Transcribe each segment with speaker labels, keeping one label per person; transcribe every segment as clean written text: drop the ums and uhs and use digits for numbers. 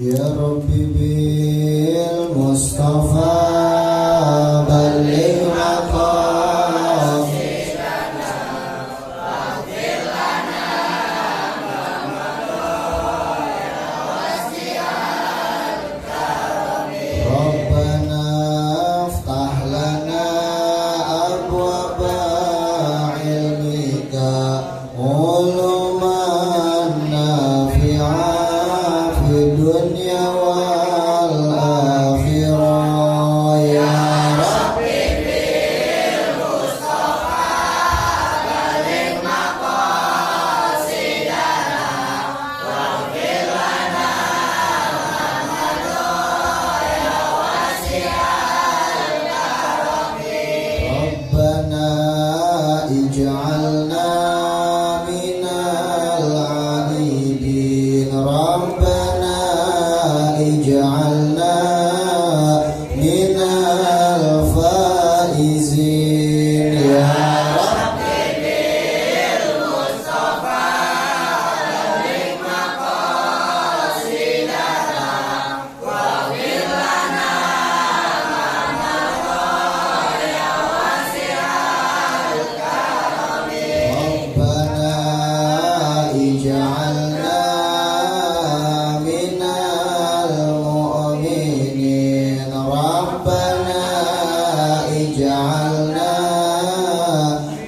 Speaker 1: Ya Rabbi bil Mustafa balligh maqasidana waghfir lana ma madha ya wasi'al karami Rabbana iftah lana abwaba ilmika uluman nafi'ah fid dunya wal akhirah ya Rabbi bil Mustafa balligh maqasidana waghfir lana ma madha ya wasi'al karami Rabbana ij'alna minal 'abidin Rabbana ij'alna minal faizin ya Rabbi bil Mustafa balligh maqasidana waghfir lana ma madha ya wasi'al karami Rabbana ij'alna minal mu'minin Rabbana ij'alna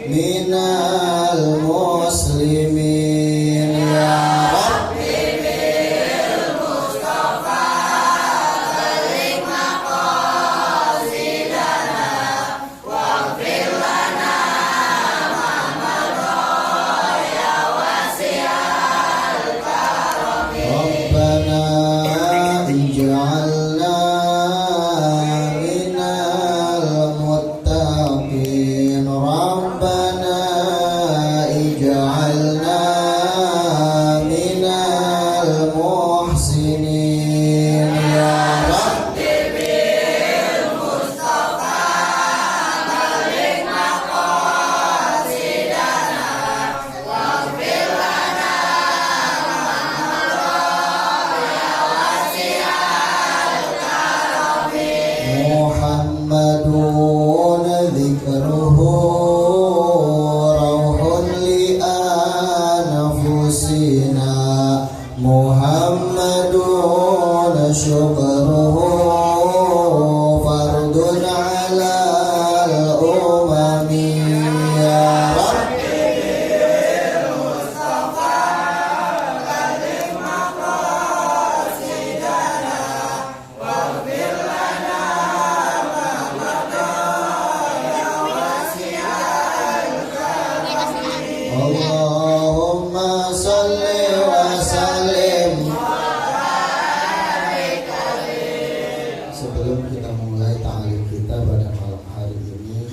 Speaker 1: minal muslimin ya Rabbi bil Mustafa balligh maqasidana waghfir lana ma madha ya wasi'al karami Rabbana ij'alna minal muttaqin Rabbana ij'alna minal muhsinin ya Rabbi bil Mustafa balligh maqasidana waghfir lana ma madha ya wasi'al karami Muhammadun dzikruhu rauhun li anfusina Muhammadun syukruhu fardun 'alal umami ya Rabbi bil Mustafa balligh maqasidana waghfir lana ma madha ya wasi'al karami Allahumma salli wa sallim. Sebelum kita mulai ta'lim kita pada malam hari ini,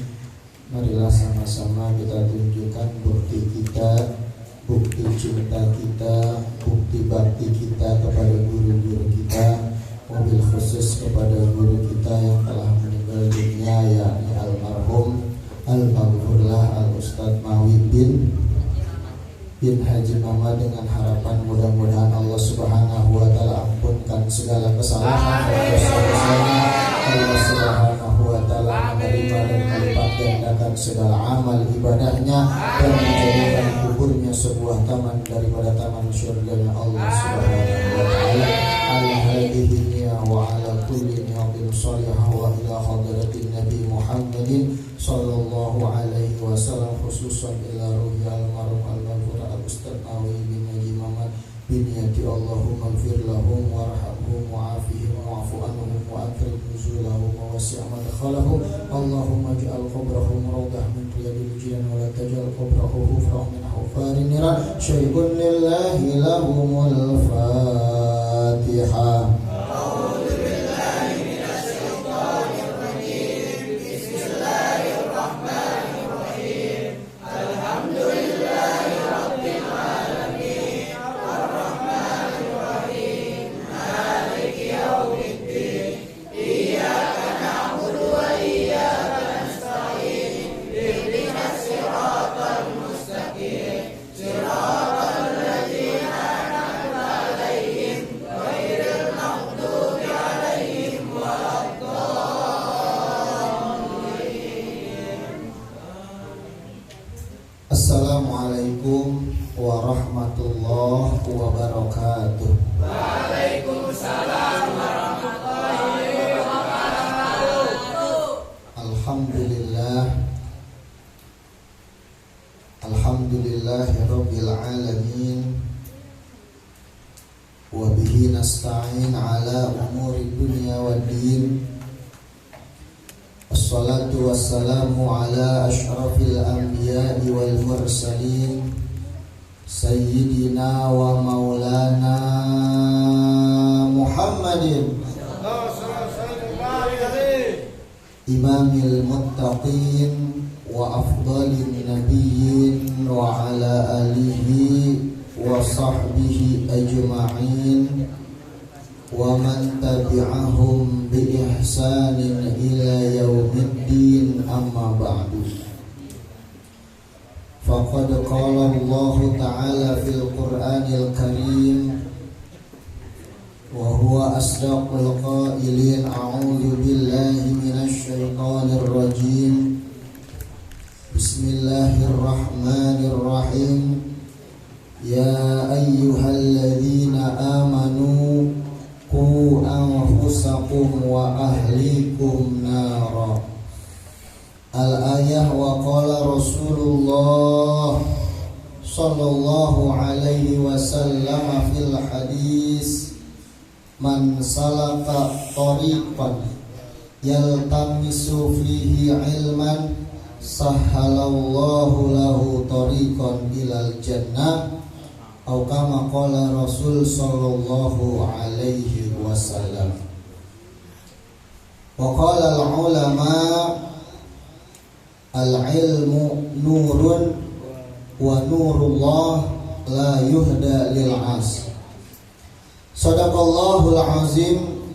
Speaker 1: marilah sama-sama kita tunjukkan bukti kita, bukti cinta kita, bukti bakti kita kepada guru-guru kita, mobil khusus kepada guru kita yang telah meninggal dunia, yakni almarhum Al-Maghfurlah Al-Ustadz Mawi bin Haji Mama, dengan harapan mudah-mudahan Allah Subhanahu wa Ta'ala ampunkan segala kesalahan dan dosa-dosanya. Allah Subhanahu wa Ta'ala menerima dan melipat gandakan segala amal ibadahnya dan menjadikan kuburnya sebuah taman daripada taman syurganya Allah Subhanahu wa Ta'ala. Ala hadhihi wa ala kulli niyatin salihah wa ila hadratin Nabi Muhammadin sallallahu alaihi wasallam, khususan ila ruhi almarhum al-maghfur al-Ustadz Mawi bin Haji Mama bin Yati. Allahumma ighfir lahum warhamhum wa'afihim wa'fu anhum wa akrim nuzulahum wa wasi' madkhalahum. Allahumma ij'al qabrahum rawdah min riyadil jinan wa la taj'al qabrahum hufratan min hufarin niran. Syai'un lillahi lahumul Fatihah. Assalamualaikum warahmatullahi wabarakatuh.
Speaker 2: Waalaikumsalam warahmatullahi wabarakatuh.
Speaker 1: Alhamdulillahirabbil alamin. Wa bihi nasta'in ala umuri dunya waddin. Assalatu wassalamu ala asyrafil anbiya'i wal mursalin Sayyidina wa maulana Muhammadin Imamil muttaqin wa afdalin nabiyyin wa ala alihi wa sahbihi ajma'in wa man tabi'ahum bi ihsanin ila yaumiddin, amma ba'du. Faqad qala Allah ta'ala fil Qur'anil Karim wa huwa asdaqul qailin, a'udzu billahi minasy syaithanir rajim. Bismillahirrahmanirrahim. Ya ayyuhalladzina amanu qu anfusakum wa ahlikum nara. Al-ayah. Wa qala Rasulullah sallallahu alaihi wasallam fil hadis, man salaka tariqan yaltamisu fihi ilman sahhalallahu lahu tariqan ilal jannah, atau kama qala Rasul sallallahu alaihi wasallam. Wa qala al-ulama al-ilmu nurun wa nurullah la yuhda lil 'as. Shadaqallahul azim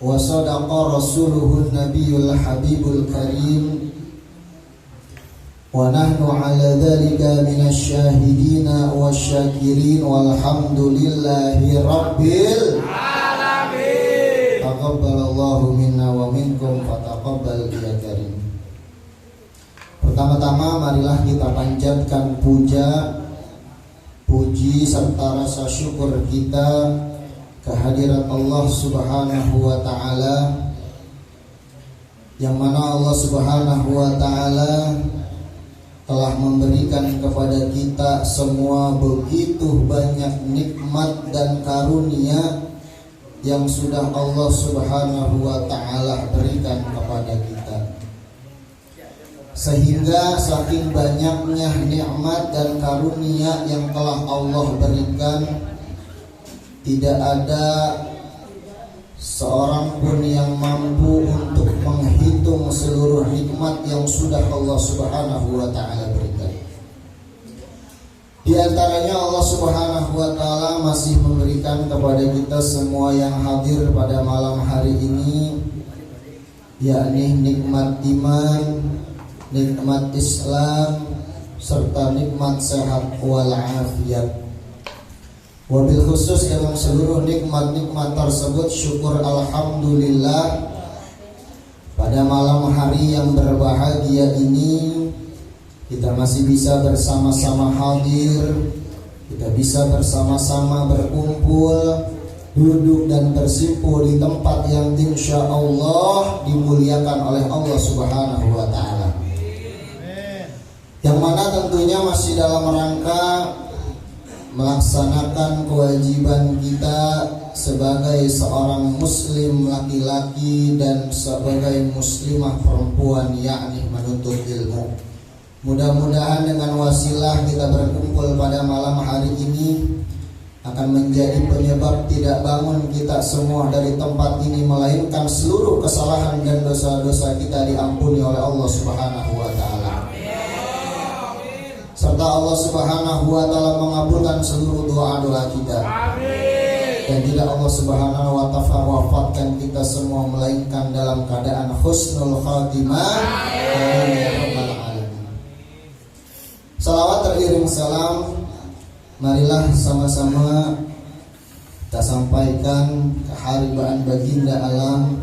Speaker 1: wa sadaqa rasuluhun nabiyul habibul karim. Wa nahnu ala dhalika minasy syahidina wasyakirin walhamdulillahi rabbil alamin. Taqabbalallahu minna wa minkum fataqabbal ya karim. Pertama-tama marilah kita panjatkan puji serta rasa syukur kita kehadirat Allah Subhanahu wa taala, yang mana Allah Subhanahu wa taala telah memberikan kepada kita semua begitu banyak nikmat dan karunia yang sudah Allah Subhanahu wa ta'ala berikan kepada kita, sehingga saking banyaknya nikmat dan karunia yang telah Allah berikan, tidak ada seorang pun yang mampu untuk menghitung seluruh nikmat yang sudah Allah Subhanahu wa ta'ala berikan. Di antaranya Allah Subhanahu wa ta'ala masih memberikan kepada kita semua yang hadir pada malam hari ini, yakni nikmat iman, nikmat Islam, serta nikmat sehat walafiat. Wabil khusus dalam seluruh nikmat-nikmat tersebut, syukur alhamdulillah pada malam hari yang berbahagia ini kita masih bisa bersama-sama hadir, kita bisa bersama-sama berkumpul, duduk dan bersimpuh di tempat yang insya Allah dimuliakan oleh Allah Subhanahu wa ta'ala, yang mana tentunya masih dalam rangka melaksanakan kewajiban kita sebagai seorang muslim laki-laki dan sebagai muslimah perempuan, yakni menuntut ilmu. Mudah-mudahan dengan wasilah kita berkumpul pada malam hari ini akan menjadi penyebab tidak bangun kita semua dari tempat ini, melainkan seluruh kesalahan dan dosa-dosa kita diampuni oleh Allah Subhanahu wa ta'ala, serta Allah Subhanahu wa ta'ala mengabulkan seluruh doa-doa kita. Dan tidak Allah Subhanahu wa ta'ala wafatkan kita semua melainkan dalam keadaan husnul khatimah. Amin ya rabbal alamin. Salawat teriring salam, marilah sama-sama kita sampaikan keharibaan baginda alam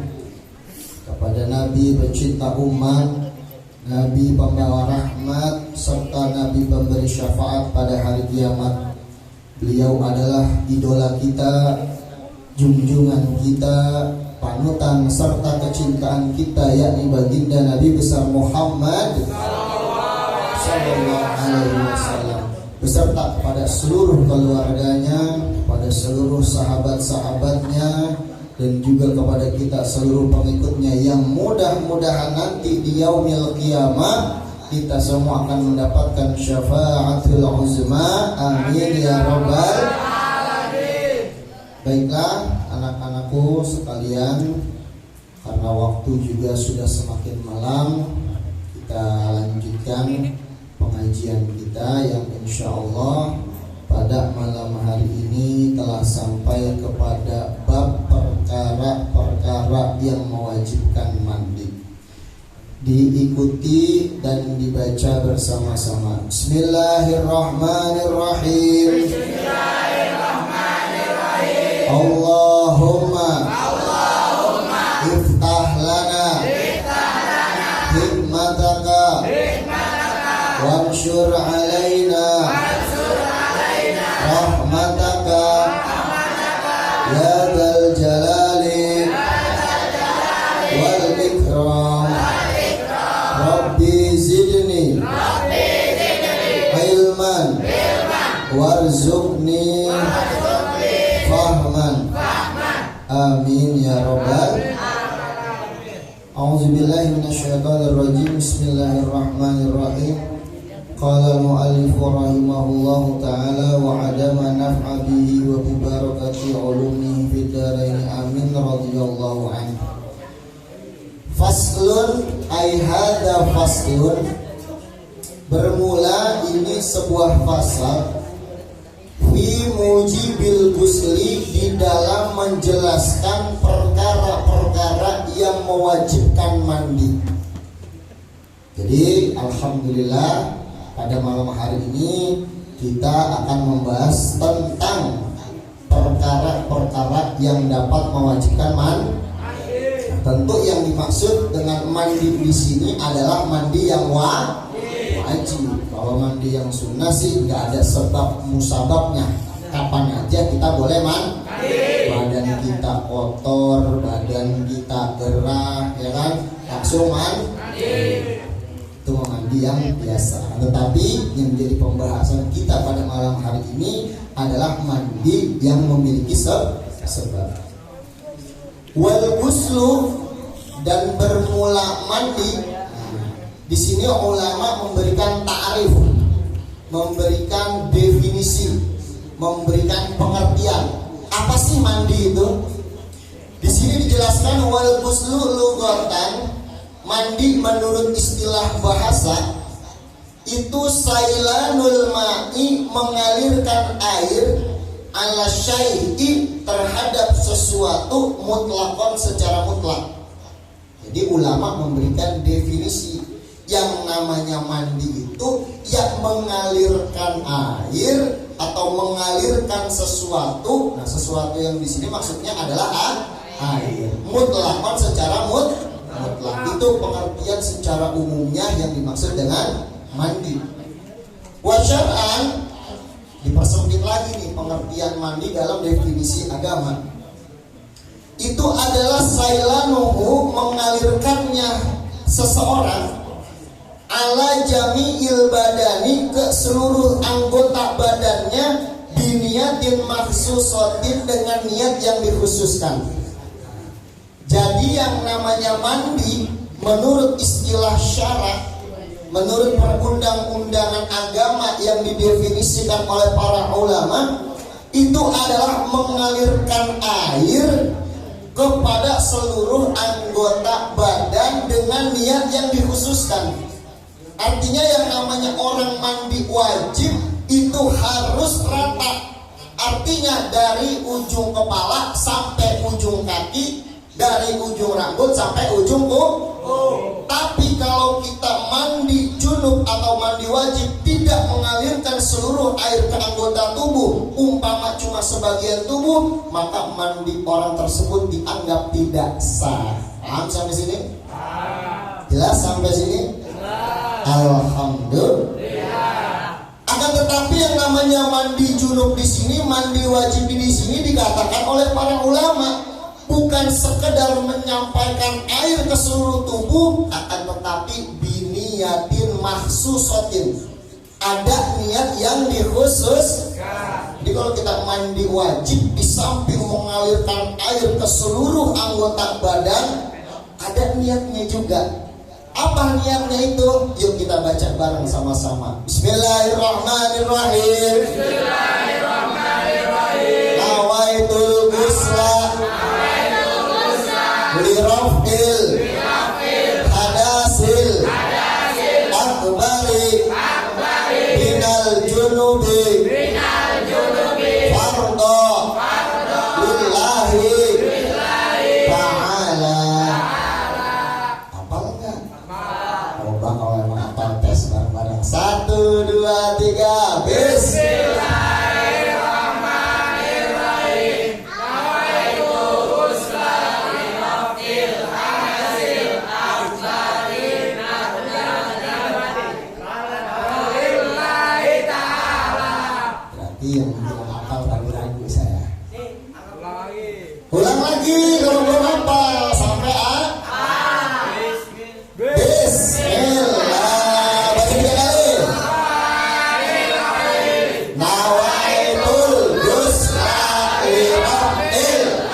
Speaker 1: kepada Nabi pecinta umat, Nabi pembawa rahmat, serta Nabi pemberi syafaat pada hari kiamat. Beliau adalah idola kita, junjungan kita, panutan serta kecintaan kita, yakni baginda Nabi besar Muhammad sallallahu alaihi wasallam, beserta kepada seluruh keluarganya, kepada seluruh sahabat-sahabatnya, dan juga kepada kita seluruh pengikutnya, yang mudah-mudahan nanti di yaumil qiyamah kita semua akan mendapatkan syafaatul uzma. Amin ya rabbal alamin. Baiklah anak-anakku sekalian, karena waktu juga sudah semakin malam, kita lanjutkan pengajian kita yang insya Allah pada malam hari ini telah sampai kepada bab perkara-perkara yang mewajibkan mandi. Diikuti dan dibaca bersama-sama. Bismillahirrahmanirrahim. Bismillahirrahmanirrahim. Allahumma iftah lana hikmataka wansyur alaina rahmataka ya dzal jalali wal ikram. Rabbi zidni ilman warzuqni fahman. Amin ya rabbal alamin. A'udzubillahi minasyaitonir rajim. Bismillahirrahmanirrahim. Qala al-mu'allif rahimahullahu ta'ala wa adama naf'a bihi wa bi barakati ulumihi fid dharain amin radhiyallahu anhu. Faslun ay hadza faslun, bermula ini sebuah fasal fi mujibil ghusli, di dalam menjelaskan perkara-perkara yang mewajibkan mandi. Jadi alhamdulillah pada malam hari ini kita akan membahas tentang perkara-perkara yang dapat mewajibkan mandi. Tentu yang dimaksud dengan mandi di sini adalah mandi yang wajib. Kalau mandi yang sunnah sih nggak ada sebab musababnya. Kapan aja kita boleh mandi. Badan kita kotor, badan kita gerah, ya kan? Langsung mandi. Itu mandi yang biasa. Tetapi yang menjadi pembahasan kita pada malam hari ini adalah mandi yang memiliki sebab. Wal ghuslu, dan bermula mandi. Di sini ulama memberikan ta'rif, memberikan definisi, memberikan pengertian. Apa sih mandi itu? Di sini dijelaskan wal ghuslu lughatan, mandi menurut istilah bahasa itu sailanul ma'i, mengalirkan air, ala syai'i, terhadap sesuatu, mutlakon, secara mutlak. Jadi ulama memberikan definisi yang namanya mandi itu yang mengalirkan air atau mengalirkan sesuatu. Nah, sesuatu yang di sini maksudnya adalah air. Mutlakon, secara mutlak. Itu pengertian secara umumnya yang dimaksud dengan mandi. Wa syar'an, dipersempit lagi nih pengertian mandi dalam definisi agama. Itu adalah sailanuhu, mengalirkannya seseorang, ala jami'il badani, ke seluruh anggota badannya, biniyatin makhsusatin, dengan niat yang dikhususkan. Jadi yang namanya mandi menurut istilah syara, menurut perundang-undangan agama yang didefinisikan oleh para ulama, itu adalah mengalirkan air kepada seluruh anggota badan dengan niat yang dikhususkan. Artinya yang namanya orang mandi wajib itu harus rata. Artinya dari ujung kepala sampai ujung kaki, dari ujung rambut sampai ujung kuku. Tapi kalau kita mandi junub atau mandi wajib, tidak mengalirkan seluruh air ke anggota tubuh, umpama cuma sebagian tubuh, maka mandi orang tersebut dianggap tidak sah. Paham sampai sini? Jelas sampai sini? Alhamdulillah. Akan tetapi yang namanya mandi junub di sini, mandi wajib di sini dikatakan oleh para ulama bukan sekedar menyampaikan air ke seluruh tubuh, akan tetapi biniyatin mahsusatin. Ada niat yang dikhususkan. Jadi kalau kita mandi wajib, di samping mengalirkan air ke seluruh anggota badan, ada niatnya juga. Apa niatnya itu? Yuk kita baca bareng sama-sama. Bismillahirrahmanirrahim. Bismillahirrahmanirrahim. Nawaitul ghusla lirafil hadasil akbari minal junubi fardo lillahi ta'ala. Hafal enggak? Coba kalau emang hafal tes bareng-bareng. 1, 2, 3. Bismillahirrahmanirrahim. Nawaitul ghusla lirafil hadasil akbari lillahi ta'ala. Berarti yang bilang hafal ragu-ragu saya. Ulang lagi kalau belum hafal sampai A. Bismillah. Baca 3 kali. Nawaitul ghusla lirafil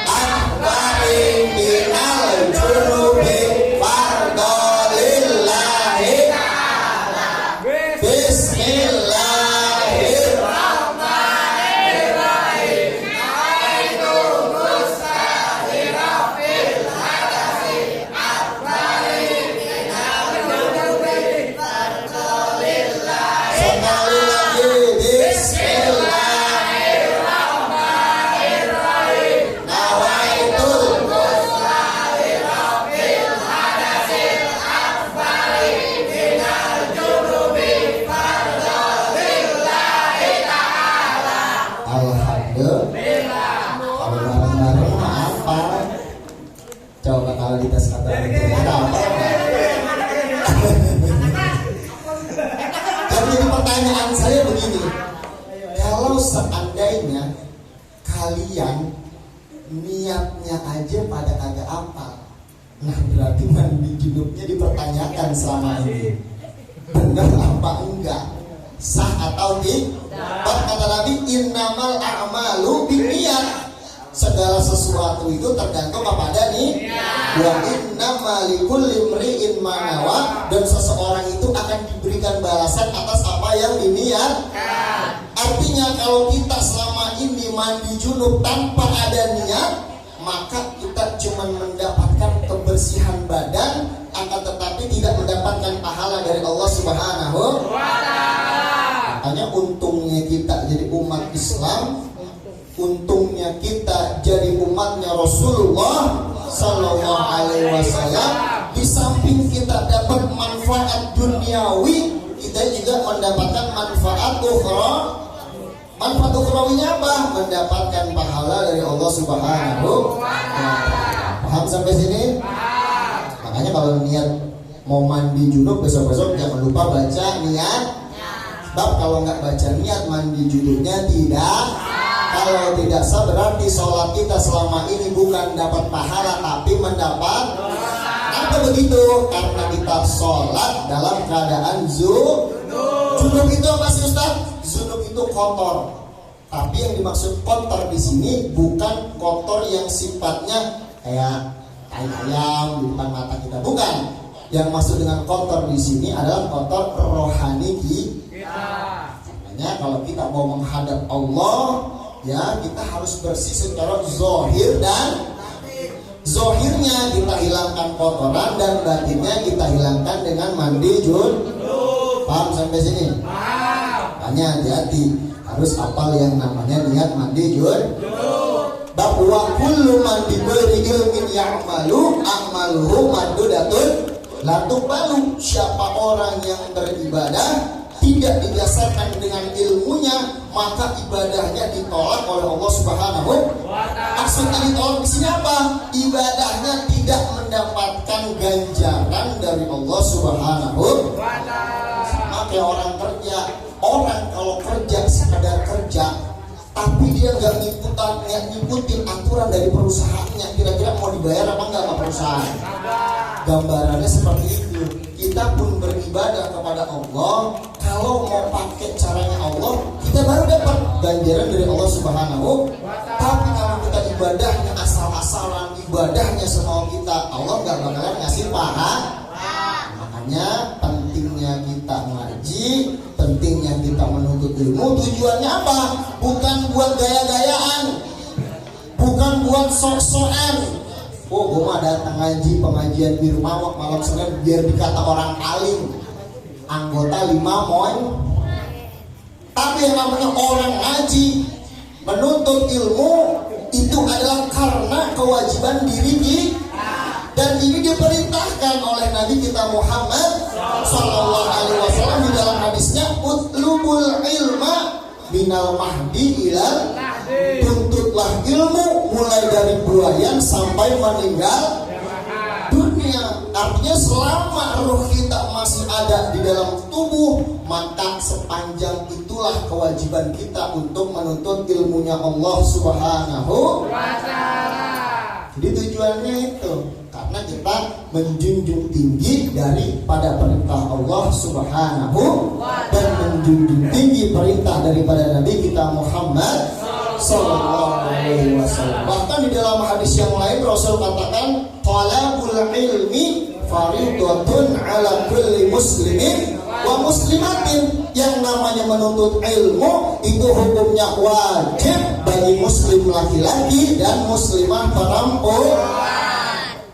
Speaker 1: akbari minal junubi fardo lillahi ta'ala. Bismillahirrahmanirrahim. Nawaitul ghusla lirafil hadasi akbari minal junubi fardo lillahi. Sekali lagi. Bismillahirrahmanirrahim. Nawaitul ghusla lirafil hadasi akbari minal junubi fardo lillahi ta'ala. Alhamdulillah. Kalau bareng-bareng apa? Coba kalau dites kata kita apa? Jadi pertanyaan saya begini, kalau seandainya kalian niatnya aja pada kagak apa, nah berarti mandi junubnya dipertanyakan selama ini. Benar apa enggak? Sah atau tidak? Kata Nabi, innamal a'malu binniyat. Segala sesuatu itu tergantung kepada niat. Wa innamal likulli imri'in ma nawa, dan seseorang itu akan diberikan balasan atas apa yang diniatkan. Artinya kalau kita selama ini mandi junub tanpa ada niat, maka kita cuma mendapatkan kebersihan badan, akan tetapi tidak mendapatkan pahala dari Allah Subhanahu wa ta'ala. Makanya untungnya kita jadi umat Islam, untungnya kita jadi umatnya Rasulullah Sallallahu Alaihi Wasallam. Di samping kita dapat manfaat duniawi, kita juga mendapatkan manfaat ukhra. Manfaat ukhrawinya apa? Mendapatkan pahala dari Allah Subhanahu wa ta'ala. Paham sampai sini? Makanya kalau niat mau mandi junub besok-besok jangan lupa baca niat. Sebab kalau nggak baca niat mandi junubnya tidak. Kalau tidak sah berarti sholat kita selama ini bukan dapat pahala tapi mendapat. Apa begitu? Karena kita sholat dalam keadaan junub. Itu apa sih Ustaz? Junub itu kotor. Tapi yang dimaksud kotor di sini bukan kotor yang sifatnya kayak tai ayam di depan mata kita, bukan. Yang maksud dengan kotor di sini adalah kotor rohani kita. Makanya kalau kita mau menghadap Allah, ya kita harus bersih secara zahir dan zahirnya kita hilangkan kotoran dan batinnya kita hilangkan dengan mandi junub. Paham sampai sini? Makanya hati-hati, harus hafal yang namanya niat mandi junub. Bahwa kullu man diberi ilmin ya'malu a'maluhu mandudatun la tuqbalu. Siapa orang yang beribadah tidak didasarkan dengan ilmunya, maka ibadahnya ditolak oleh Allah Subhanahu wa ta'ala. Maksudnya ditolak di sini apa? Ibadahnya tidak mendapatkan ganjaran dari Allah orang kalau kerja sekadar kerja, tapi dia nggak ngikutin aturan dari perusahaannya, kira-kira mau dibayar apa enggak sama perusahaan? Gambarannya seperti itu. Kita pun beribadah kepada Allah, kalau mau pakai caranya Allah, kita baru dapat ganjaran dari Allah Subhanahu. Tapi kalau kita ibadahnya asal-asalan, ibadahnya semau kita, Allah nggak bakalan ngasih pahala. Makanya pentingnya kita ngaji, pentingnya kita menuntut ilmu. Tujuannya apa? Bukan buat gaya-gayaan, bukan buat sok-sokan. Oh, gue mah datang ngaji pengajian di rumah malam Senin biar dikata orang alim, anggota 5 moin. Tapi yang namanya orang ngaji, menuntut ilmu itu adalah karena kewajiban diri kita. Dan ini diperintahkan oleh Nabi kita Muhammad Sallallahu Alaihi Wasallam di dalam hadisnya, utlubul ilma minal mahdi ilal, tuntutlah ilmu mulai dari buayan sampai meninggal dunia. Artinya selama roh kita masih ada di dalam tubuh, maka sepanjang itulah kewajiban kita untuk menuntut ilmunya Allah Subhanahu wa Ta'ala. Jadi tujuannya itu karena kita menjunjung tinggi daripada perintah Allah Subhanahu dan menjunjung tinggi perintah daripada Nabi kita Muhammad Sallallahu Alaihi Wasallam. Bahkan di dalam hadis yang lain Rasul katakan, talabul ilmi faridatun ala kulli muslimin wa muslimatin. Yang namanya menuntut ilmu itu hukumnya wajib bagi muslim laki-laki dan muslimah perempuan.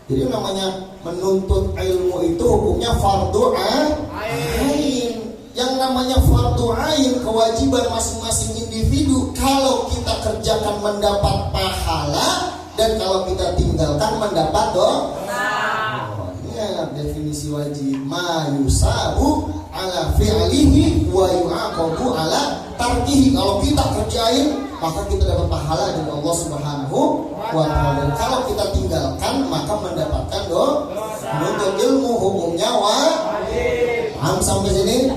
Speaker 1: Jadi namanya menuntut ilmu itu hukumnya fardu ain. Yang namanya fardu ain, kewajiban masing-masing individu. Kalau kita kerjakan mendapat pahala, dan kalau kita tinggalkan mendapat dosa. Ingat definisi wajib, ma yusabu ala fi'lihi wa yu'aqabu ala tarkihi. Kalau kita kerjain, maka kita dapat pahala dari Allah Subhanahu wa Ta'ala. Kalau kita tinggalkan, maka mendapatkan dosa. Menuntut ilmu hukumnya wajib. Paham sampai sini?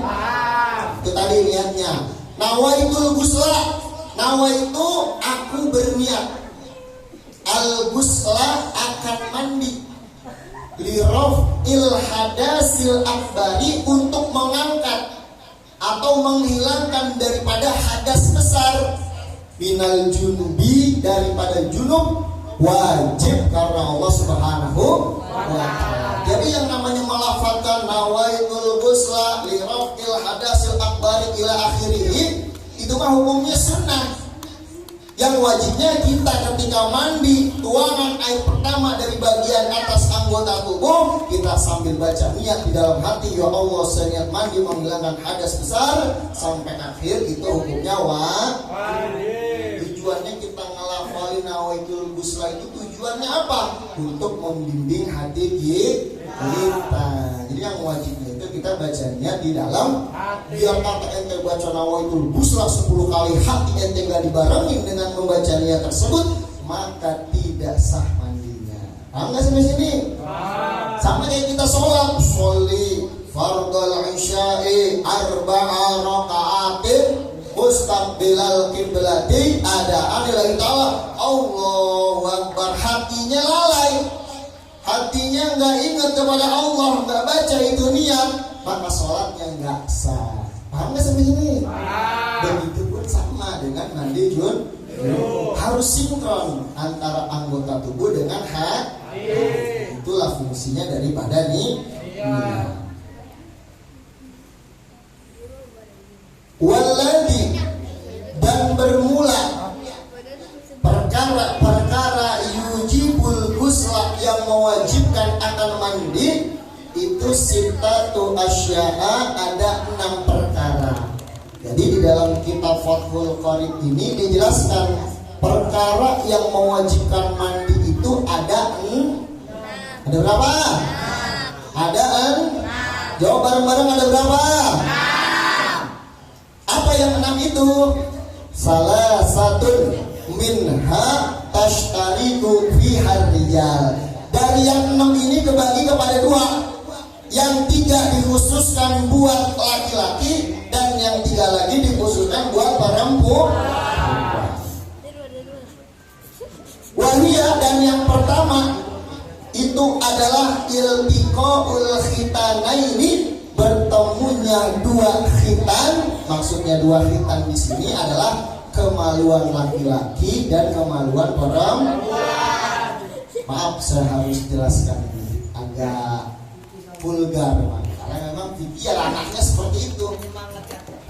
Speaker 1: Itu tadi niatnya. Nawaitul ghusla. Nawaitu aku berniat. Al-ghusla akan mandi. Liraf'il hadasil akbari, untuk mengangkat atau menghilangkan daripada hadas besar. Minal junubi, daripada junub. Wajib karena Allah Subhanahu wa Ta'ala. Jadi yang namanya melafalkan nawaitul ghusla liraf'il hadasil akbari ila akhirih, itu mah hukumnya sunnah. Yang wajibnya kita ketika mandi, tuangan air pertama dari bagian atas anggota tubuh, kita sambil baca niat di dalam hati, ya Allah saya niat mandi menghilangkan hadas besar, sampai akhir itu hukumnya wajib. Tujuannya kita ngelafalin nawaitul ghusla itu tujuannya apa? Untuk membimbing hati kita. Jadi yang wajibnya itu kita baca niat di dalam, biar kata ente baca nawaitul ghusla 10 kali, hati ente gak dibarengin dengan membaca niat tersebut, maka tidak sah mandinya. Paham gak sampai sini? Sama kayak kita sholat, sholli fardal isya'i arba'a raka'atin mustaqbilal qiblati adaan lillahi ta'ala, Allahu Akbar. Hatinya lalai, hatinya nggak ingat kepada Allah, nggak baca itu niat, maka sholatnya nggak sah. Paham nggak sampai sini? Begitu pun sama dengan mandi junub, harus sinkron antara anggota tubuh dengan hati. Itulah fungsinya daripada niat. Walladhi, dan bermula perkara-perkara yujibul ghusla, yang mewajibkan akan mandi, itu sitatu asya'a, ada 6 perkara. Jadi di dalam kitab Fathul Qarib ini dijelaskan perkara yang mewajibkan mandi itu ada berapa? Ada jawab bareng-bareng, ada berapa? Apa yang 6 itu? Salah satu minha tashtariku fiha rijal. Dari yang 6 ini kebagi kepada 2. Yang 3 dikhususkan buat laki-laki, dan yang 3 Wahia, dan yang pertama itu adalah iltiqaul khitanaini, bertemunya dua khitan. Maksudnya dua khitan di sini adalah kemaluan laki-laki dan kemaluan perempuan. Maaf, saya harus jelaskan ini agak vulgar karena memang fikih anaknya seperti itu.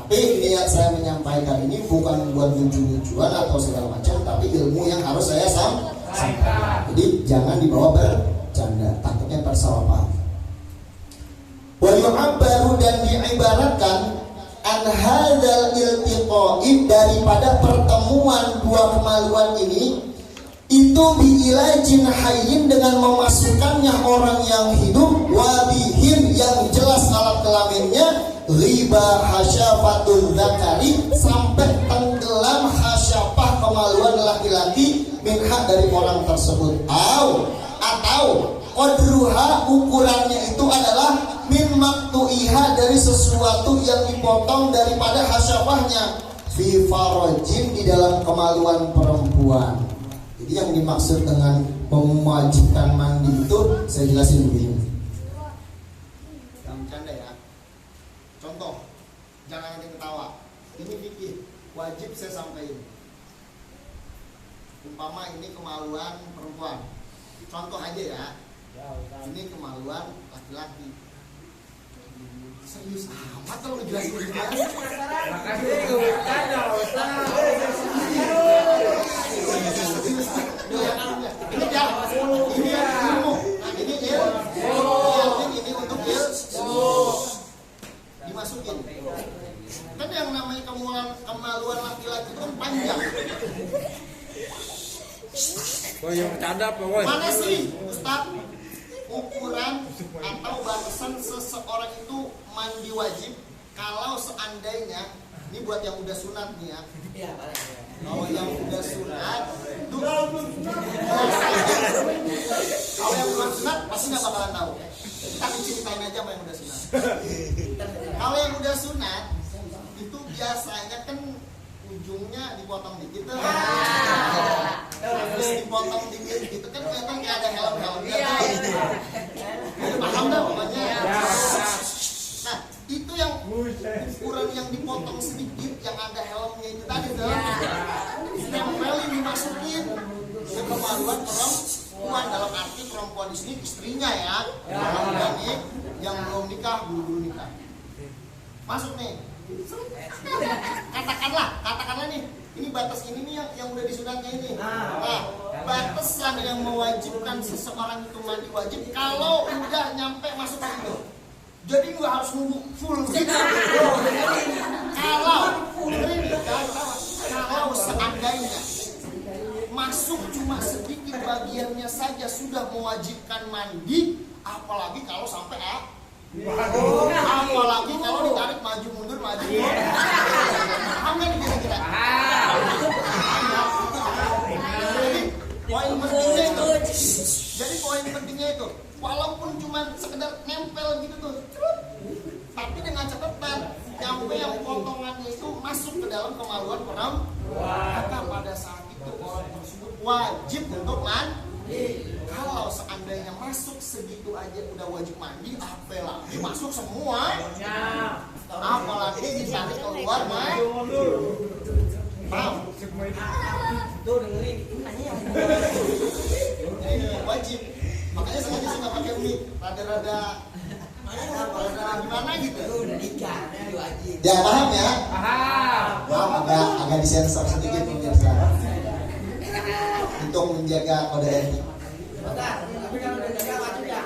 Speaker 1: Tapi niat saya menyampaikan ini bukan buat lucu-lucuan atau segala macam, tapi ilmu yang harus saya sampaikan. Jadi jangan dibawa bercanda, takutnya tersalah paham. Wa yu'abbaru, dan diibaratkan an hadzal iltiqa'i, daripada pertemuan dua kemaluan ini, itu biilajin hayyin, dengan memasukkannya orang yang hidup, wabihim, yang jelas alat kelaminnya, riba hasyafatul zakari, sampai tenggelam hasyafah kemaluan laki-laki, minha, dari orang tersebut. Atau qadruha, ukurannya itu adalah min maktu'iha, dari sesuatu yang dipotong daripada hasyafahnya, fi farajin, di dalam kemaluan perempuan. Jadi yang dimaksud dengan mewajibkan mandi itu saya jelasin begini. Jangan bercanda ya. Contoh, jangan nanti ketawa. Ini fikih, wajib saya sampaikan. Umpama ini kemaluan perempuan. Contoh aja ya. Ini kemaluan laki-laki. Serius amat kalau ngejelasin gitu ya. Ini ya, ini ilmu. Ini ilmu. Ini untuk ilmu. Dimasukin. Kan yang namanya kemaluan laki-laki itu kan panjang.
Speaker 3: Yang bercanda apa, woy?
Speaker 1: Mana sih, Ustaz, ukuran atau batasan seseorang itu mandi wajib kalau seandainya, ini buat yang udah sunat nih ya. Kalau yang udah sunat itu, kalau yang belum sunat pasti nggak bakalan tahu. Kita ceritain aja sama yang udah sunat. Kalau yang udah sunat itu biasanya kan ujungnya dipotong dikit tuh. Habis dipotong dikit gitu kan kelihatan kayak ada helm-helmnya. Jadi paham dah pokoknya. Nah, itu yang ukuran yang dipotong sedikit, yang ada helmnya itu tadi tuh. Nempelin, dimasukin ke kemaluan perempuan, dalam arti perempuan di sini istrinya ya. Yang belum nikah, dulu nikah. Masuk nih. Katakanlah nih, ini batas ini nih yang udah disunatnya ini. Nah, batasan yang mewajibkan seseorang itu mandi wajib kalau udah nyampe masuk ke situ. Jadi nggak harus nunggu full gitu. Kalau seandainya masuk cuma sedikit bagiannya saja sudah mewajibkan mandi, apalagi kalau sampai apalagi kalau ditarik maju mundur. Amin kira-kira. Jadi poin pentingnya itu, walaupun cuma sekedar nempel gitu tuh, tapi dengan catatan nyampe yang potongannya itu masuk ke dalam kemaluan perempuan, maka pada saat itu orang tersebut wajib untuk mandi. Kalau seandainya masuk segitu aja udah wajib mandi, apalagi masuk semua, apalagi ditarik keluar,
Speaker 2: Tuh dengerin,
Speaker 1: ini wajib. Makanya sengaja saya nggak pakai mic, rada-rada gimana gitu.
Speaker 2: udah nikah, wajib.
Speaker 1: Ya paham ya?
Speaker 3: Paham.
Speaker 1: Agak disensor sedikit pemirsa untuk menjaga kode etik.
Speaker 2: Tapi kalau udah nikah wajib ya.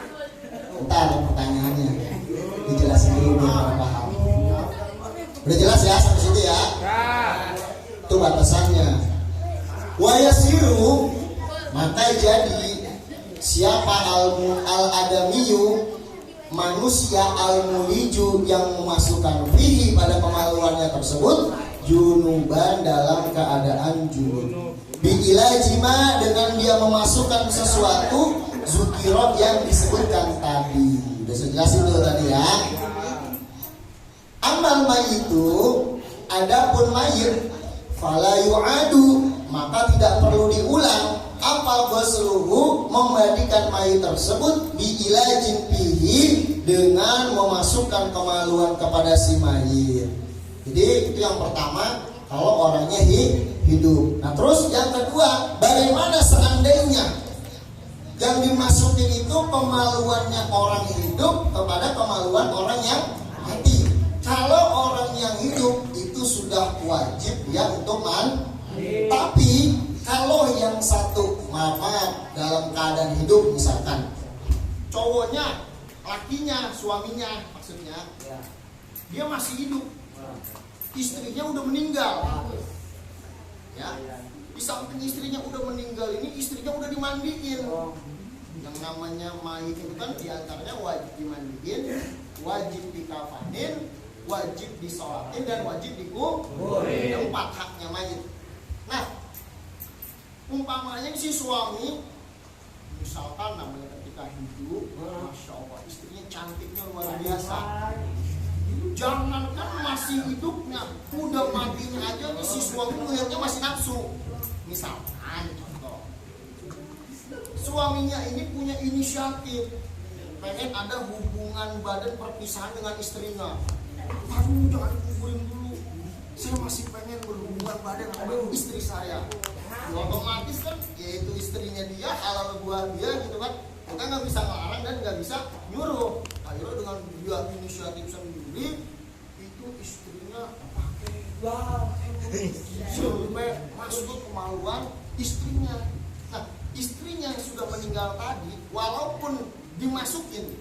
Speaker 1: Entar pertanyaannya dijelasin dulu biar paham. Udah jelas ya sampai situ ya? Itu batasannya. Wa yasiru, maka jadi siapa al-adamiyu, manusia al-muliju yang memasukkan fihi pada kemaluannya tersebut, junuban, dalam keadaan junub. Biilajima, dengan dia memasukkan sesuatu zukirot yang disebutkan tadi. Udah saya jelasin dulu tadi ya. Amal mayitu, adapun mayit, fala yu'adu, maka tidak perlu diulang, apa ghusluhu, memandikan mayit tersebut, biilajin fihi, dengan memasukkan kemaluan kepada si mayit. Jadi itu yang pertama kalau orangnya hidup. Nah terus yang kedua, bagaimana seandainya yang dimasukin itu kemaluannya orang hidup kepada kemaluan orang yang mati? Kalau orang yang hidup itu sudah wajib ya untuk mandi. Tapi kalau yang satu, maaf dalam keadaan hidup, misalkan cowoknya, lakinya, suaminya maksudnya, dia masih hidup, istrinya udah meninggal, ya, di samping istrinya udah meninggal ini, istrinya udah dimandiin. Yang namanya mayit itu kan diantaranya wajib dimandiin, wajib dikafanin, wajib disolatin, dan wajib dikuburin. 4 haknya mayit. Nah, umpamanya si suami, misalkan namanya ketika hidup, masya Allah, istrinya cantiknya luar biasa. Jangankan masih hidupnya, udah matinya aja nih si suami melihatnya masih nafsu. Misalkan contoh, suaminya ini punya inisiatif, pengen ada hubungan badan perpisahan dengan istrinya. Aduh, jangan kuburin dulu, saya masih pengen berhubungan badan sama istri saya. Otomatis kan, yaitu istrinya dia, halal buat dia gitu kan. Kita nggak bisa ngelarang dan nggak bisa nyuruh. Akhirnya dengan dia inisiatif sendiri, itu istrinya pakai sampai masuk kemaluan istrinya. Nah, istrinya yang sudah meninggal tadi, walaupun dimasukin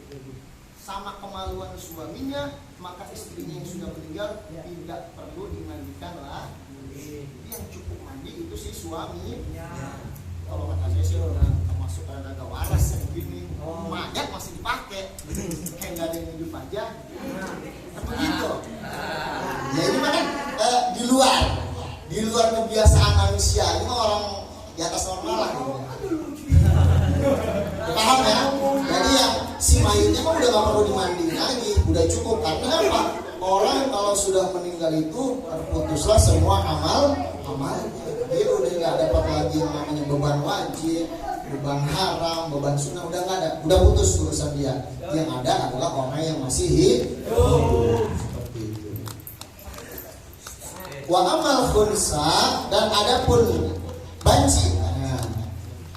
Speaker 1: sama kemaluan suaminya, maka istrinya yang sudah meninggal tidak perlu dimandikan lah. Yang cukup mandi itu si suami. Kalau kata saya sih udah termasuk rada waras begini. Mayat masih dipakai, kayak nggak ada yang hidup aja. Begitu. Ya ini mah kan di luar kebiasaan manusia. Ini mah orang di atas normal lah. Gitu. Paham ya? Jadi yang si mayitnya mah udah nggak perlu dimandiin lagi, udah cukup. Karena apa? Orang kalau sudah meninggal itu terputuslah semua amalnya. Dia udah nggak dapat lagi yang namanya beban wajib, beban haram, beban sunnah, udah nggak ada, udah putus urusan dia. Yang ada adalah orang yang masih hidup. Seperti itu. Wa amal khunsa, dan adapun banci.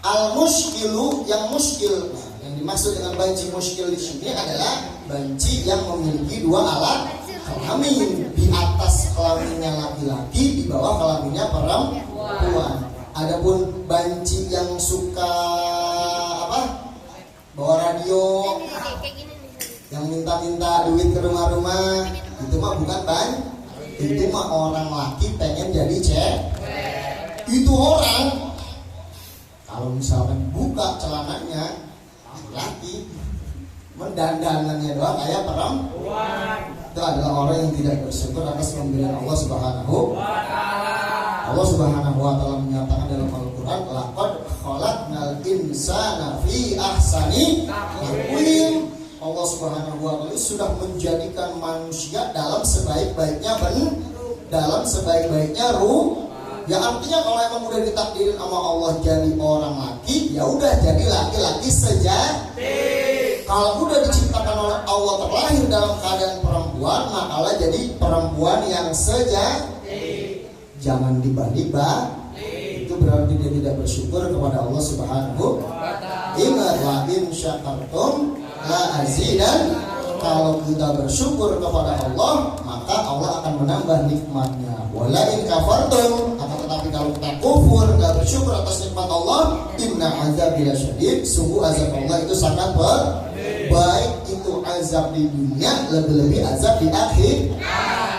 Speaker 1: Al muskilu, yang muskil. Yang dimaksud dengan banci muskil di sini adalah banci yang memiliki 2 alat kelamin, di atas kelaminnya laki-laki, di bawah kelaminnya perempuan. Adapun banci yang suka bawa radio, yang minta-minta duit ke rumah-rumah, itu mah bukan banci. Itu mah orang laki pengen jadi cewek. Itu orang kalau misalkan buka celananya laki, mendandanannya doang kayak perempuan, itu adalah orang yang tidak bersyukur atas pemberian Allah Subhanahu wa Ta'ala. Allah Subhanahu wa Ta'ala menyatakan dalam Al-Qur'an, laqad khalaqnal insana fi ahsani taqwim. Allah Subhanahu wa Ta'ala sudah menjadikan manusia dalam sebaik-baiknya dalam sebaik-baiknya ruh. Ya artinya kalau emang udah ditakdirin sama Allah jadi orang laki, ya udah jadi laki-laki sejati. Kalau udah diciptakan oleh Allah terlahir dalam keadaan perempuan, maka jadi perempuan yang sejati. Jangan dibalik-balik. Itu berarti dia tidak bersyukur kepada Allah Subhanahu wa Ta'ala. Ingat, wa in syakartum la azidan. Kalau kita bersyukur kepada Allah, maka Allah akan menambah nikmatnya. Wala in kafartum, tetapi kalau kita kufur, nggak bersyukur atas nikmat Allah, inna azab lasyadid, sungguh azab Allah itu sangat baik. Itu azab di dunia, lebih-lebih azab di akhir.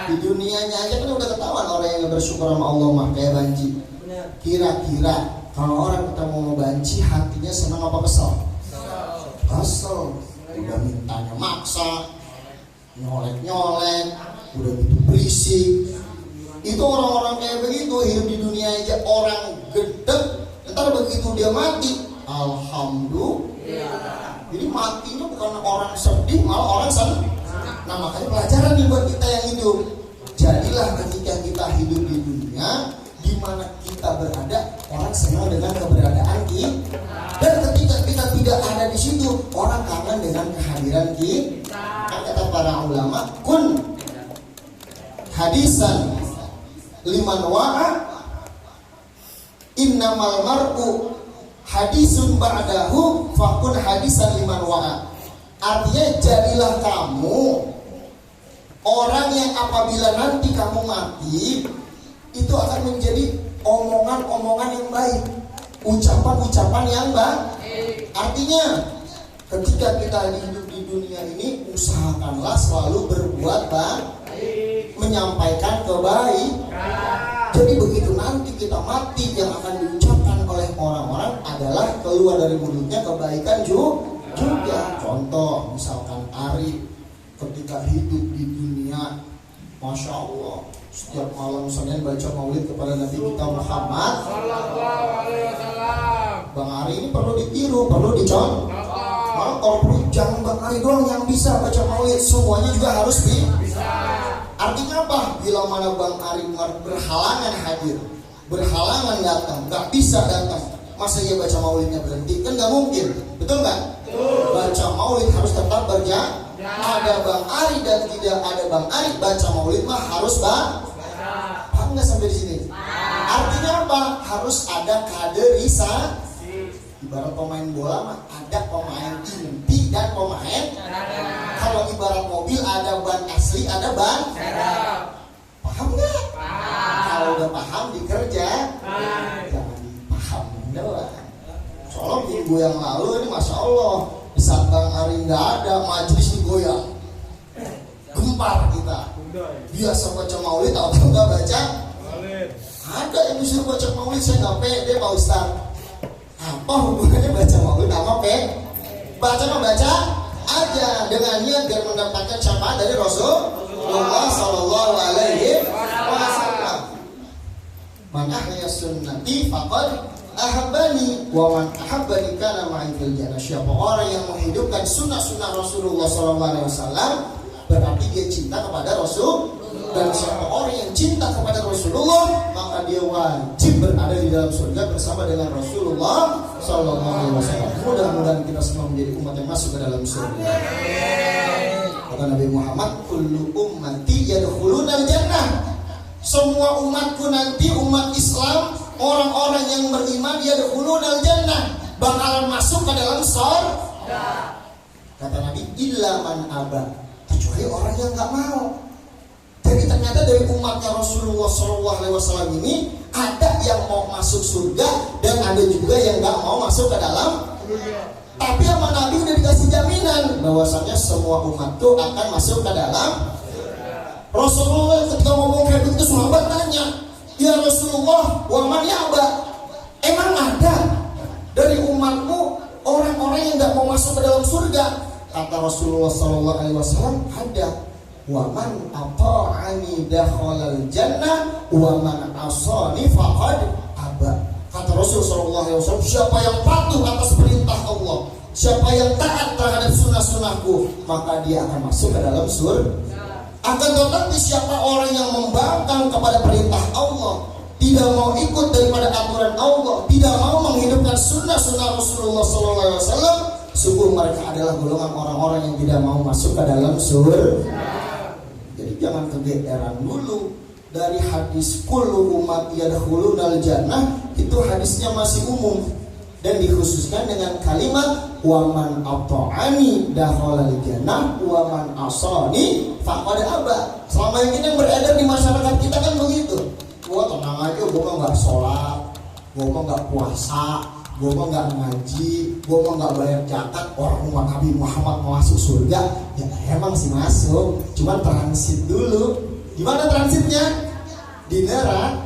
Speaker 1: Di dunianya aja kan udah ketahuan orang yang nggak bersyukur sama Allah mah kayak banci. Kira-kira kalau orang ketemu mau banci, hatinya senang apa kesel? Kesel. Udah mintanya maksa, nyolek-nyolek, udah gitu berisik. Itu orang-orang kayak begitu, hidup di dunia aja orang gedeg, ntar begitu dia mati, alhamdulillah. Jadi matinya bukan orang sedih, malah orang senang. Nah makanya pelajaran nih buat kita yang hidup. Jadilah ketika kita hidup di dunia, di mana kita berada, orang senang dengan keberadaan kita. Dan ketika kita tidak ada di situ, orang kangen dengan kehadiran kita. Kan kata para ulama, kun hadisan liman wa'a innamal mar'u hadisun ba'dahu fakun hadisan liman wa'a. Artinya jadilah kamu orang yang apabila nanti kamu mati itu akan menjadi omongan-omongan yang baik, ucapan-ucapan yang baik. Artinya ketika kita hidup di dunia ini, usahakanlah selalu berbuat baik, menyampaikan kebaikan. Jadi begitu nanti kita mati, yang akan diucapkan oleh orang-orang adalah keluar dari mulutnya kebaikan juga. Contoh misalkan Ari ketika hidup di dunia, Masya Allah, setiap malam Senin baca maulid kepada Nabi kita Muhammad Sallallahu Alaihi Wasallam. Bang Ari ini perlu ditiru, perlu dicontoh. Jangan Bang Ari doang yang bisa baca maulid, semuanya juga harus bisa. Artinya apa? Bila mana Bang Ari berhalangan hadir, berhalangan datang, nggak bisa datang, masa ia baca maulidnya berhenti? Kan nggak mungkin, betul nggak? Baca maulid harus tetap berjalan. Ada Bang Ari dan tidak ada Bang Ari, baca maulid mah harus paham nggak sampai di sini? Artinya apa? Harus ada kaderisasi. Ibarat pemain bola mah ada pemain inti dan pemain. Kalau ibarat mobil ada ban asli, ada ban. Paham nggak? Kalau udah paham dikerja, jangan dipaham doang. Soalnya minggu yang lalu ini Masya Allah, di saat Bang Ari nggak ada, majelis digoyang, gempar kita. Biasa baca maulid atau nggak baca? Ada yang disuruh baca maulid, saya nggak pede Pak Ustaz. Apa hubungannya baca maulid sama baca membaca aja dengan niat biar mendapatkan syafaat dari Rasulullah Sallallahu Alaihi Wasallam. Man ahya sunnati faqad ahabbani wa man ahabbani kana ma'i fil jannah. Siapa orang yang menghidupkan sunnah-sunnah Rasulullah Sallallahu Alaihi Wasallam berarti dia cinta kepada Rasul. Dan siapa orang yang cinta kepada Rasulullah, maka dia wajib berada di dalam surga bersama dengan Rasulullah Sallallahu Alaihi Wasallam. Mudah-mudahan kita semua menjadi umat yang masuk ke dalam surga. Kata Nabi Muhammad, kullu ummati yadkhulunal jannah. Semua umatku nanti, umat Islam, orang-orang yang beriman, yadkhulunal jannah, bakalan masuk ke dalam surga. Kata Nabi, illa man aba, kecuali orang yang nggak mau. Jadi ternyata dari umatnya Rasulullah SAW ini ada yang mau masuk surga dan ada juga yang nggak mau masuk ke dalam. Tapi sama Nabi udah dikasih jaminan bahwasanya semua umat itu akan masuk ke dalam. Rasulullah ketika ngomong kayak begitu, sahabat nanya, ya Rasulullah, wa man ya'ba? Emang ada dari umatmu orang-orang yang nggak mau masuk ke dalam surga? Kata Rasulullah SAW, ada. Wa man ata'ani dakhalal jannah wa man asani faqad aba. Kata Rasulullah SAW, siapa yang patuh atas perintah Allah, siapa yang taat terhadap sunnah-sunnahku, maka dia akan masuk ke dalam surga. Akan tetapi siapa orang yang membangkang kepada perintah Allah, tidak mau ikut daripada aturan Allah, tidak mau menghidupkan sunnah-sunnah Rasulullah SAW, sungguh mereka adalah golongan orang-orang yang tidak mau masuk ke dalam surga. Jadi jangan kegeeran dulu. Dari hadis kullu umat yadkhulunal jannah, itu hadisnya masih umum dan dikhususkan dengan kalimat wa man ata'ani dakhalal jannah wa man asani faqad aba. Selama ini yang beredar di masyarakat kita kan begitu. Gua tenang aja, gua mah enggak sholat, gua mah enggak puasa, gua mah enggak ngaji, gua mah enggak bayar zakat, orang umat Nabi Muhammad mau masuk surga. Ya emang sih masuk, cuman transit dulu. Gimana transitnya? Di neraka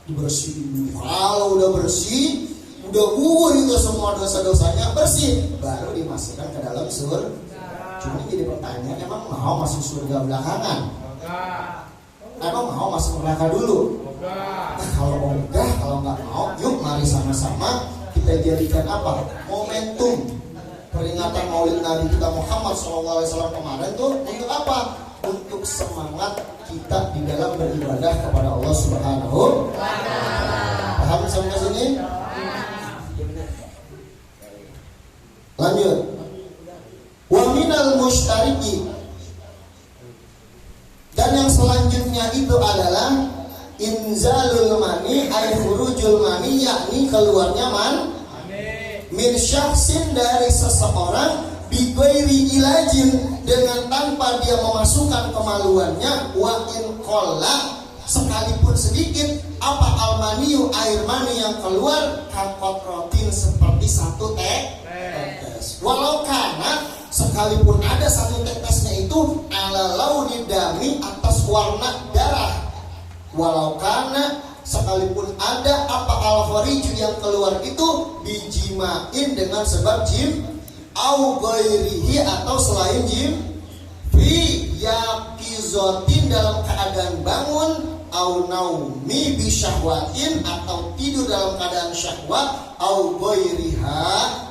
Speaker 1: dibersihin. Kalau udah bersih, udah itu semua dosa-dosanya bersih, baru dimasukkan ke dalam surga. Cuma jadi pertanyaan, emang mau masuk surga belakangan? Emang mau masuk neraka dulu? Nah, kalau enggak, kalau nggak mau, yuk mari sama-sama kita jadikan apa? Momentum peringatan Maulid Nabi kita Muhammad SAW kemarin tuh untuk apa? Untuk semangat kita di dalam beribadah kepada Allah Subhanahu wa Ta'ala. Paham sampai sini? Lanjut. Wa minal mustariki. Dan yang selanjutnya itu adalah inzalul mani ay khurujul mani, yakni keluarnya min syahsin dari seseorang bighairi ilajin, dengan tanpa dia memasukkan kemaluannya, wa in qalla, sekalipun sedikit, apa almaniu, air mani yang keluar, kakotrotin, seperti satu tetes. Walau karena sekalipun ada satu tetesnya itu ala launi dami, atas warna darah. Walau karena sekalipun ada apa al-khariju yang keluar itu bijimain, dengan sebab jim, au ghairihi, atau selain jim, fi yaqizatin, dalam keadaan bangun, au naumi bi syahwatin, atau tidur dalam keadaan syahwat, au ghairiha,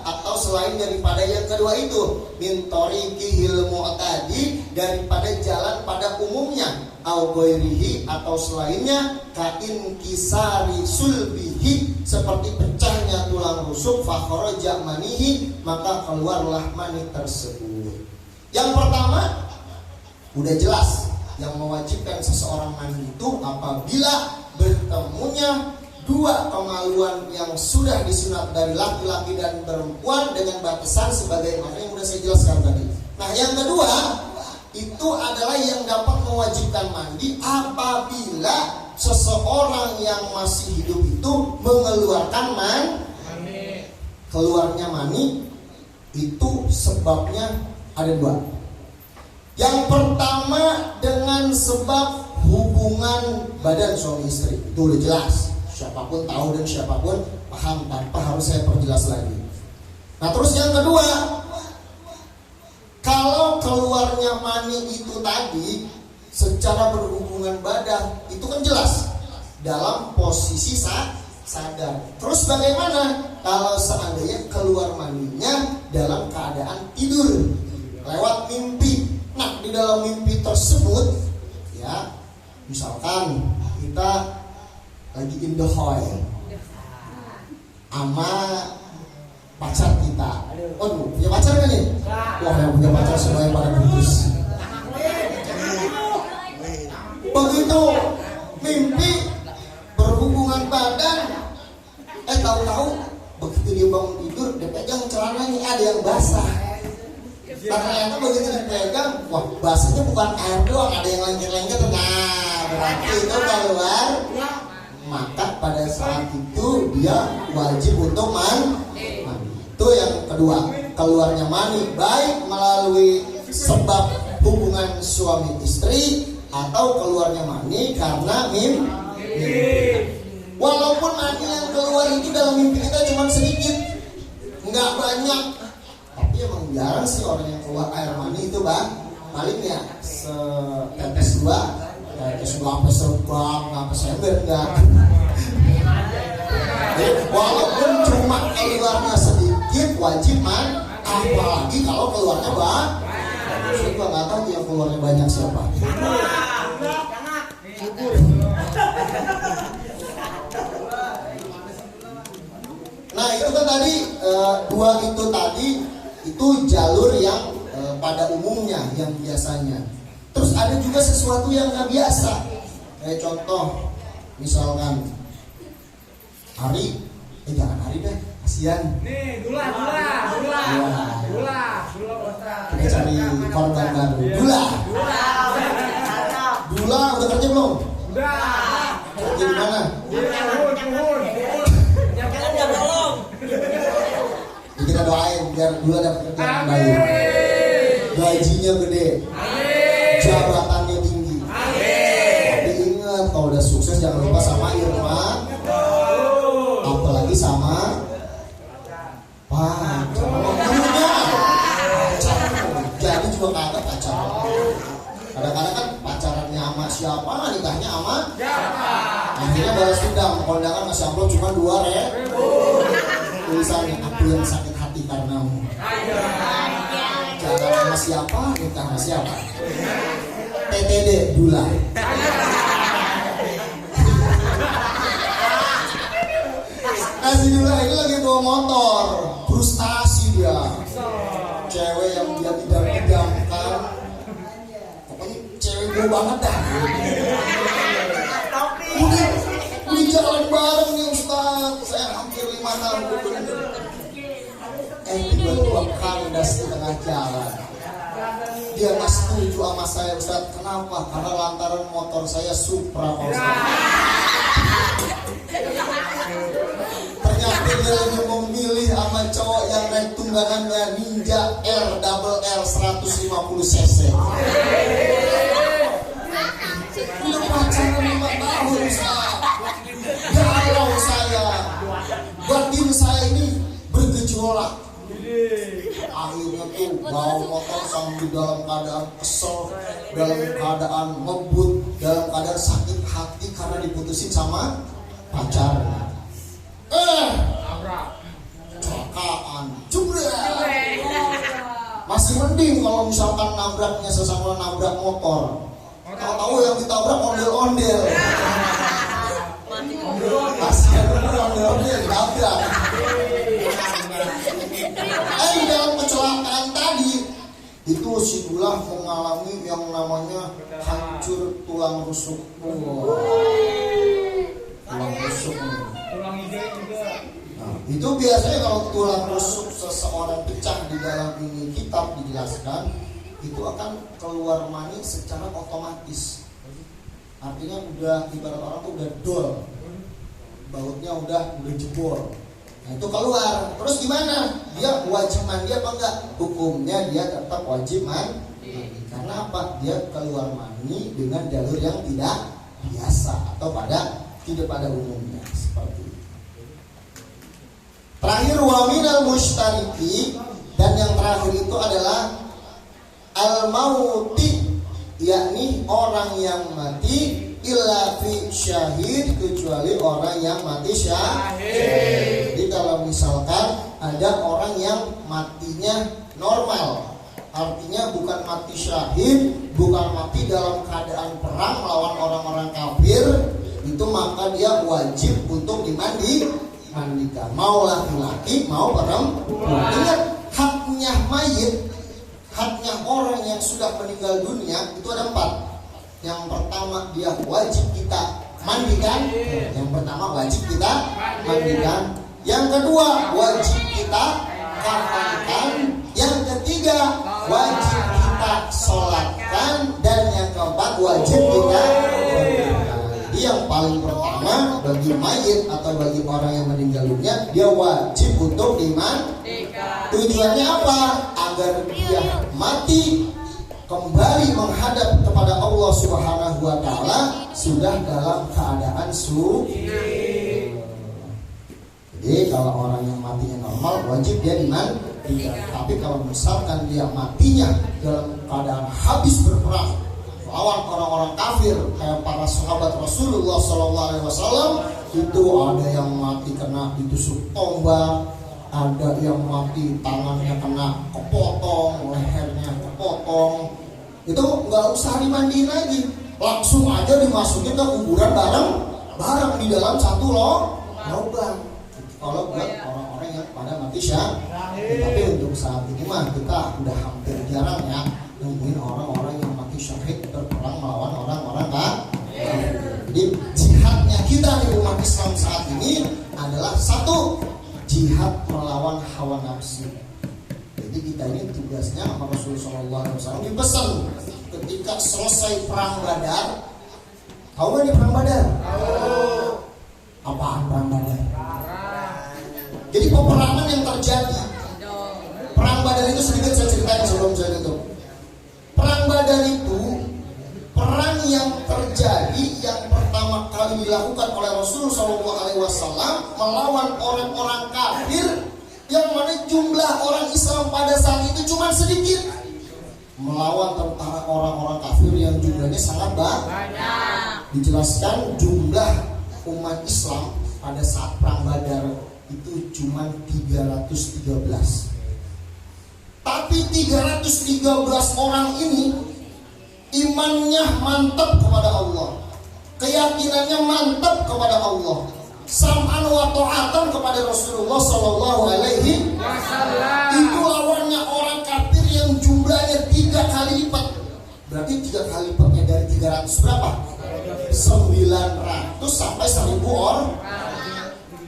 Speaker 1: atau selain daripada yang kedua itu, min tariqihil mu'tadi, daripada jalan pada umumnya, au ghairihi, atau selainnya, kain kisari sulbihi, seperti pecahnya tulang rusuk, fa kharaja manihi, maka keluarlah mani tersebut. Yang pertama udah jelas, yang mewajibkan seseorang mandi itu apabila bertemunya dua kemaluan yang sudah disunat dari laki-laki dan perempuan dengan batasan sebagaimana yang sudah saya jelaskan tadi. Nah, yang kedua itu adalah yang dapat mewajibkan mandi apabila seseorang yang masih hidup itu mengeluarkan mani. Keluarnya mani itu sebabnya ada dua. Yang pertama dengan sebab hubungan badan suami istri, itu udah jelas, siapapun tahu dan siapapun paham tanpa harus saya perjelas lagi. Nah, terus yang kedua, kalau keluarnya mani itu tadi secara berhubungan badan, itu kan jelas dalam posisi sadar. Terus bagaimana kalau seandainya keluar maninya dalam keadaan tidur lewat mimpi? Nah, di dalam mimpi tersebut, ya, misalkan kita lagi in the hall sama pacar kita. Waduh, punya pacar kan nih? Wah, yang punya pacar semuanya pada putus. Begitu mimpi berhubungan badan, tahu-tahu begitu dia bangun tidur, dia pegang celananya, ada yang basah. Ternyata begitu dipegang, wah, basahnya bukan air doang, ada yang lengket-lengket. Nah, berarti itu keluar. Maka pada saat itu dia wajib untuk mandi. Itu yang kedua, keluarnya mani baik melalui sebab hubungan suami istri atau keluarnya mani karena mimpi. Walaupun mani yang keluar itu dalam mimpi kita cuma sedikit, nggak banyak, tapi emang jarang sih orang yang keluar air mani itu, Bang. Palingnya setetes dua sampai sebab, sampai seember, enggak. Walaupun cuma keluarnya sedikit, wajib mandi. Apalagi kalau keluarnya banyak. Saya juga nggak tahu yang keluarnya banyak siapa. Nah, itu kan tadi dua itu tadi itu jalur yang pada umumnya, yang biasanya. Terus ada juga sesuatu yang nggak biasa. Kayak contoh, misalkan Hari, jangan Hari deh, kasihan.
Speaker 2: Nih, Dula.
Speaker 1: Kita cari korban baru. Dula udah kerja belum?
Speaker 2: Udah.
Speaker 1: Kerja di mana? Kita doain biar Dula dapat kerjaan yang baik. Gajinya gede. Jabatannya tinggi. Tapi ingat, kalau udah sukses jangan lupa sama Irma. Apalagi sama Pak, sama gurunya. Jadi juga kagak pacaran. Kadang-kadang kan pacarannya sama siapa, nikahnya sama siapa. Akhirnya balas dendam, kondangan ngasih amplop cuma 2.000. Tulisannya, aku yang sakit hati karenamu. Jalan sama siapa, nikah sama siapa. TTD, Dula. Si Dula ini lagi bawa motor, frustasi dia. Mau banget dah. Udah jalan bareng nih Ustaz. Saya hampir 5 tahun. Tiba-tiba kandas di tengah jalan. Dia nggak setuju sama saya Ustaz. Kenapa? Karena lantaran motor saya Supra Pak Ustaz. Ternyata dia lagi memilih sama cowok yang naik tunggangannya Ninja R 150 cc. Udah pacaran 5 tahun Ustaz. Galau saya. Batin saya ini bergejolak. Akhirnya tuh bawa motor sambil dalam keadaan kesel, dalam keadaan ngebut, dalam keadaan sakit hati karena diputusin sama pacarnya. Kecelakaan, jebret. Masih mending kalau misalkan nabraknya sesama nabrak motor. Tahu-tahu yang ditabrak ondel-ondel. Kasihan ondel-ondel nabrak. Dalam kecelakaan tadi itu si Dullah mengalami yang namanya hancur tulang rusuk. Tulang rusuk. Nah, itu biasanya kalau tulang rusuk seseorang pecah di dalam ini kitab dijelaskan itu akan keluar mani secara otomatis. Artinya udah ibarat orang tuh udah dol, bautnya udah jebol. Nah, itu keluar. Terus gimana? Dia wajib mandi apa enggak? Hukumnya dia tetap wajib mandi. Karena apa? Dia keluar mani dengan jalur yang tidak biasa atau tidak pada umumnya seperti itu. Terakhir wa minal musytariki, dan yang terakhir itu adalah al-mauti, yakni orang yang mati illa fi syahid, kecuali orang yang mati syahid. Jadi kalau misalkan ada orang yang matinya normal, artinya bukan mati syahid, bukan mati dalam keadaan perang melawan orang-orang kafir, itu maka dia wajib untuk dimandikan, mau laki-laki mau perempuan. Ingat, haknya mayit, haknya orang yang sudah meninggal dunia itu ada 4. Yang pertama dia wajib kita mandikan. Yang pertama wajib kita mandikan. Yang kedua wajib kita kafankan. Yang ketiga wajib kita sholatkan. Dan yang keempat wajib kita mandikan. Jadi yang paling pertama bagi mayit atau bagi orang yang meninggal dunia, dia wajib untuk dimandikan. Tujuannya apa? Agar dia mati kembali menghadap kepada Allah Subhanahu wa taala sudah dalam keadaan suci. Jadi kalau orang yang matinya normal wajib dia dimandikan. Tapi kalau misalkan dia matinya dalam keadaan habis berperang lawan orang-orang kafir kayak para sahabat Rasulullah SAW, itu ada yang mati kena ditusuk tombak, ada yang mati tangannya kena kepotong, lehernya kepotong. Itu nggak usah dimandiin lagi, langsung aja dimasukin ke kuburan bareng di dalam satu lubang. Kalau buat orang-orang yang pada mati syahid. Tapi untuk saat ini mah kita udah hampir jarang ya nemuin orang-orang yang mati syahid berperang melawan orang-orang kafir. Jadi jihadnya kita di umat Islam saat ini adalah satu, jihad melawan hawa nafsu. Jadi kita ini tugasnya sama Rasulullah SAW dipesan ketika selesai perang Badar. Tahu nggak di perang Badar? Apaan perang Badar? Jadi peperangan yang terjadi. Perang Badar itu sedikit saya ceritain sebelum saya tutup. Perang Badar itu perang yang terjadi yang pertama kali dilakukan oleh Rasulullah SAW melawan orang-orang kafir, yang mana jumlah orang Islam pada saat itu cuma sedikit, melawan tentara orang-orang kafir yang jumlahnya sangat banyak. Dijelaskan jumlah umat Islam pada saat perang Badar itu cuma 313. Tapi 313 orang ini imannya mantap kepada Allah, keyakinannya mantap kepada Allah, sam'an wa ta'atan kepada Rasulullah Sallallahu Alaihi Wasallam. Itu lawannya orang kafir yang jumlahnya 3 kali lipat. Berarti 3 kali lipatnya dari berapa? 900 sampai 1000 orang.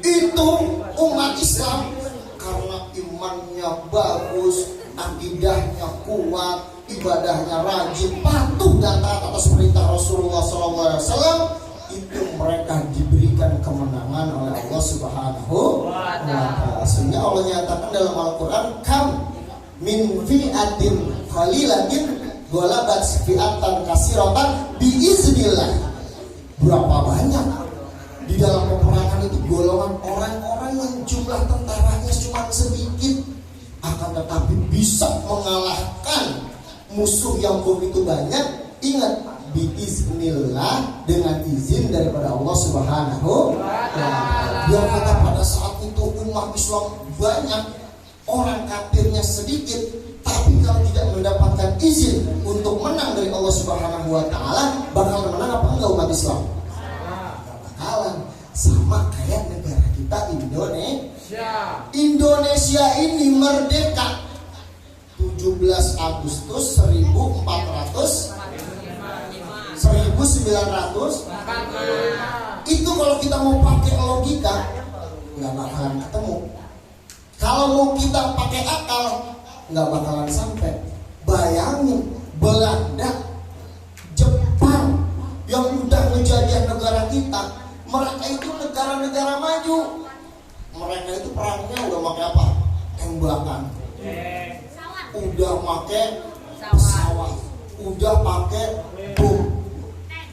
Speaker 1: Itu umat Islam karena imannya bagus, akidahnya kuat, ibadahnya rajin, patuh dan taat atas perintah Rasulullah SAW. Itu mereka diberikan kemenangan oleh Allah Subhanahu wa Ta'ala. Sehingga Allah nyatakan dalam Al-Quran, kam min fi'atin khalilatin ghalabat fi'atan kasiratan biiznillah. Berapa banyak di dalam peperangan itu golongan orang-orang yang jumlah tentaranya cuma sedikit, akan tetapi bisa mengalahkan musuh yang begitu banyak. Ingat, biiznillah, dengan izin daripada Allah Subhanahu wa Ta'ala. Biar kata pada saat itu umat Islam banyak, orang kafirnya sedikit, tapi kalau tidak mendapatkan izin untuk menang dari Allah Subhanahu wa Ta'ala, bakal menang apa enggak umat Islam? Bakalan. Sama kayak negara kita Indonesia ini merdeka 17 Agustus 1900. Itu kalau kita mau pakai logika nggak bakalan ketemu. Kalau mau kita pakai akal nggak bakalan sampai. Bayangin Belanda, Jepang yang udah menjajah negara kita, mereka itu negara-negara maju. Mereka itu perangnya udah pakai apa? Tembakan. Udah pakai pesawat, udah pakai bom.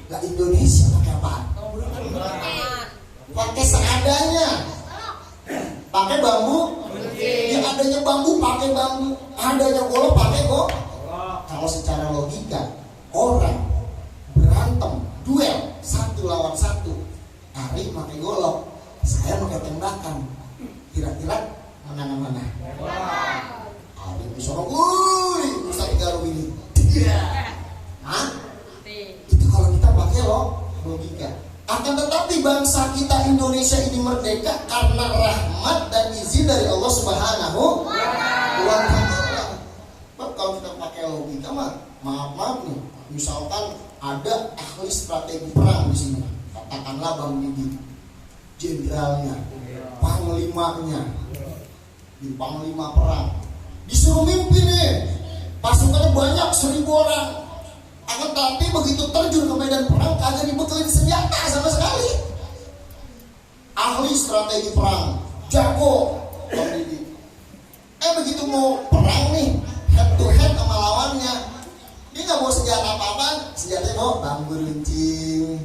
Speaker 1: Lah Indonesia pakai apa? Pakai seadanya. Pakai bambu. Ya adanya bambu pakai bambu, adanya golok pakai golok. Kalau secara logika, orang berantem, duel 1 lawan 1, Ari pakai golok, saya pakai tembakan. Kira-kira menang mana? Ari bisa ngomong, Ustaz Garuh ini. Hah? Itu kalau kita pakai logika. Akan tetapi bangsa kita Indonesia ini merdeka karena rahmat dan izin dari Allah Subhanahu wa Ta'ala. Kalau kita pakai logika mah, maaf nih, misalkan ada ahli strategi perang di sini, katakanlah Bang Didi, jenderalnya, panglimanya, di panglima perang, disuruh mimpin nih, pasukannya banyak 1000 orang. Akan tapi begitu terjun ke medan perang kagak dibekelin senjata sama sekali. Ahli strategi perang, jago, Bang Didi. Begitu mau perang nih, head to head sama lawannya, dia nggak bawa senjata apa-apa, senjatanya bawa bambu runcing,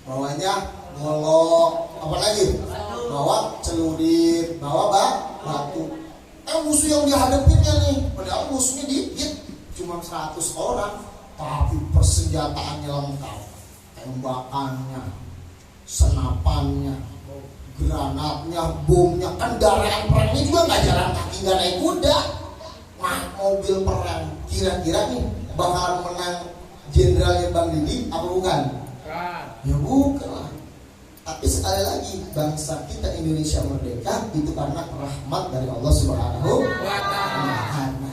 Speaker 1: bawanya golok, apa lagi? Bawa celurit, bawa batu. Musuh yang dihadapinnya nih, padahal musuhnya dikit, cuma 100 orang. Tapi persenjataannya lengkap, tembakannya, senapannya, granatnya, bomnya, kendaraan perangnya juga nggak jalan kaki, nggak naik kuda, naik mobil perang. Kira-kira nih bakalan menang jenderalnya Bang Didi apa bukan? Ya bukan lah. Tapi sekali lagi, bangsa kita Indonesia merdeka itu karena rahmat dari Allah Subhanahu wa Ta'ala.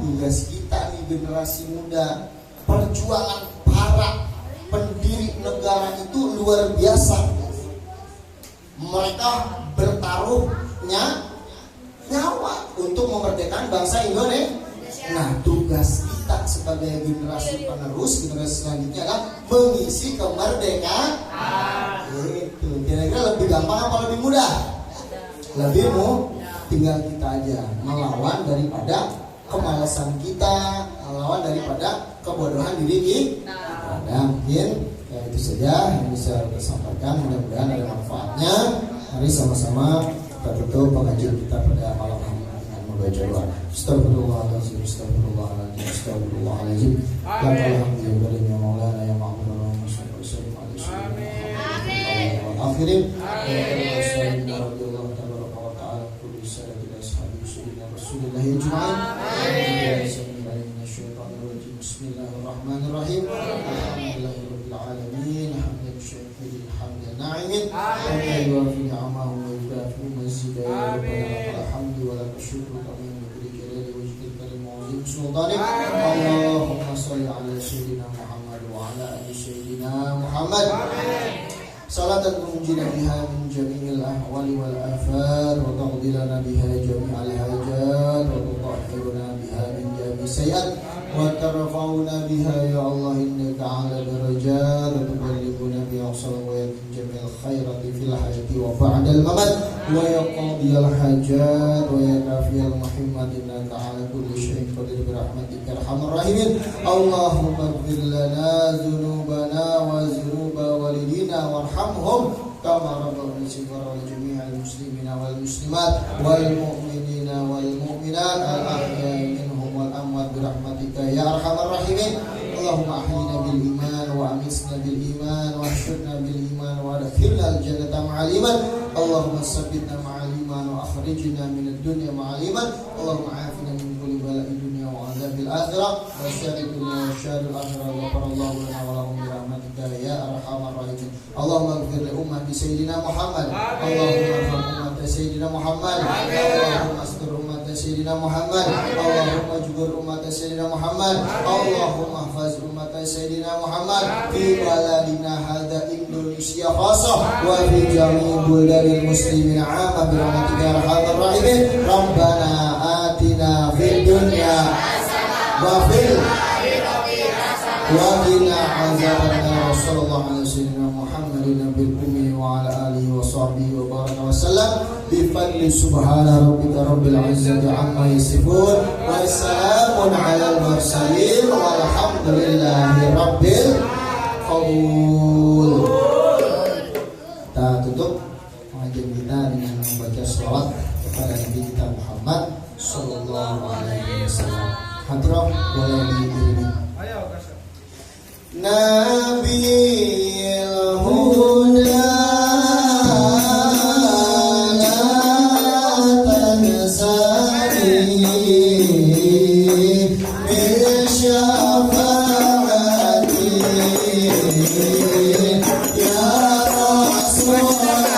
Speaker 1: Tugas kita nih generasi muda, perjuangan para pendiri negara itu luar biasa. Mereka bertaruhnya nyawa untuk memerdekakan bangsa Indonesia. Nah, tugas kita sebagai generasi penerus, generasi selanjutnya adalah mengisi kemerdekaan. Itu kira-kira lebih gampang apa lebih mudah? Lebih tinggal kita aja melawan daripada kemalasan kita, melawan daripada kebodohan diri kita. Nah, mungkin ya itu saja yang bisa kita sampaikan. Mudah-mudahan ada manfaatnya. Mari sama-sama kita tutup pengajian kita pada malam hari dengan membaca doa. Astagfirullahaladzim, astagfirullahaladzim, astagfirullahaladzim. Alhamdulillah ya Maulana ya Ma'mur wa sallallahu alaihi wasallam. Akhirin. Bismillahirrahmanirrahim. Alhamdulillahirabbil alamin. Hamdan syakiril hamdan na'imin. Wa fi ni'amahu wa yudafi mazida ya rabbana alhamdu wa laka syukru kama yanbaghi li wajhika karim wa azim sultanik. Allahumma shalli ala sayyidina Muhammad wa ala ali sayyidina Muhammad. Salatan tunjina biha min jami'il ahwali wal afat wa taqdi lana biha jami'al hajat wa tutahhiruna biha min jami'i sayyi'at wa tarfa'una biha ya Allah innaka 'ala darajat wa tuballighuna bi aqsal wa jami'il khairati fil hayati wa ba'dal mamat wa yaqdiyal hajat wa yakafiyal muhammad innaka 'ala kulli syai'in qadir bi rahmatika arhamar rahimin. Allahumma ighfir lana dzunubana wa dzunuba walidina warhamhum kama rabbana shighara li jami'il muslimina wal muslimat wal mu'minina wal mu'minat al ahya'i minhum wal amwat bi rahmatika ya arhamar rahimin. Allahumma ahyina bil iman wa amisna bil iman wa ahshurna bil iman wa adkhilna al jannata ma'al iman. Allahumma sabbitna ma'al iman wa akhrijna min ad-dunya ma'al iman. Allahumma afina min kulli bala'i dunya wa adzabil akhirah wa syarri dunya wa syarri al-akhirah wa qarallahu lana wa lahum bi rahmatika ya arhamar rahimin. Allahumma ighfir li ummati sayyidina Muhammad. Allahumma arham ummati sayyidina Muhammad. Allahumma astur ummati sayyidina Muhammad. Allahumma jubur ummati sayyidina Muhammad. Allahumma hafaz ummati sayyidina Muhammad fi baladina hadza Indonesia khassa wa fi jami' buladil muslimin 'amma bi rahmatika ya arhamar rahimin. Rabbana atina fid dunya wa fil wa qina azabannar. Sallallahu alaihi wasallam Muhammadin nabiyil ummi wa ala alihi wa sahbihi wa baraka wa sallam bi fadli subhana rabbika rabbil izzati amma yasifun wa salamun alal mursalin walhamdulillahi rabbil alamin. Kita tutup pengajian kita dengan membaca shalawat kepada Nabi kita Muhammad sallallahu alaihi wasallam. Hadrah boleh diiringi. Nabil huda la tansani bil syafaati ya Rasulullah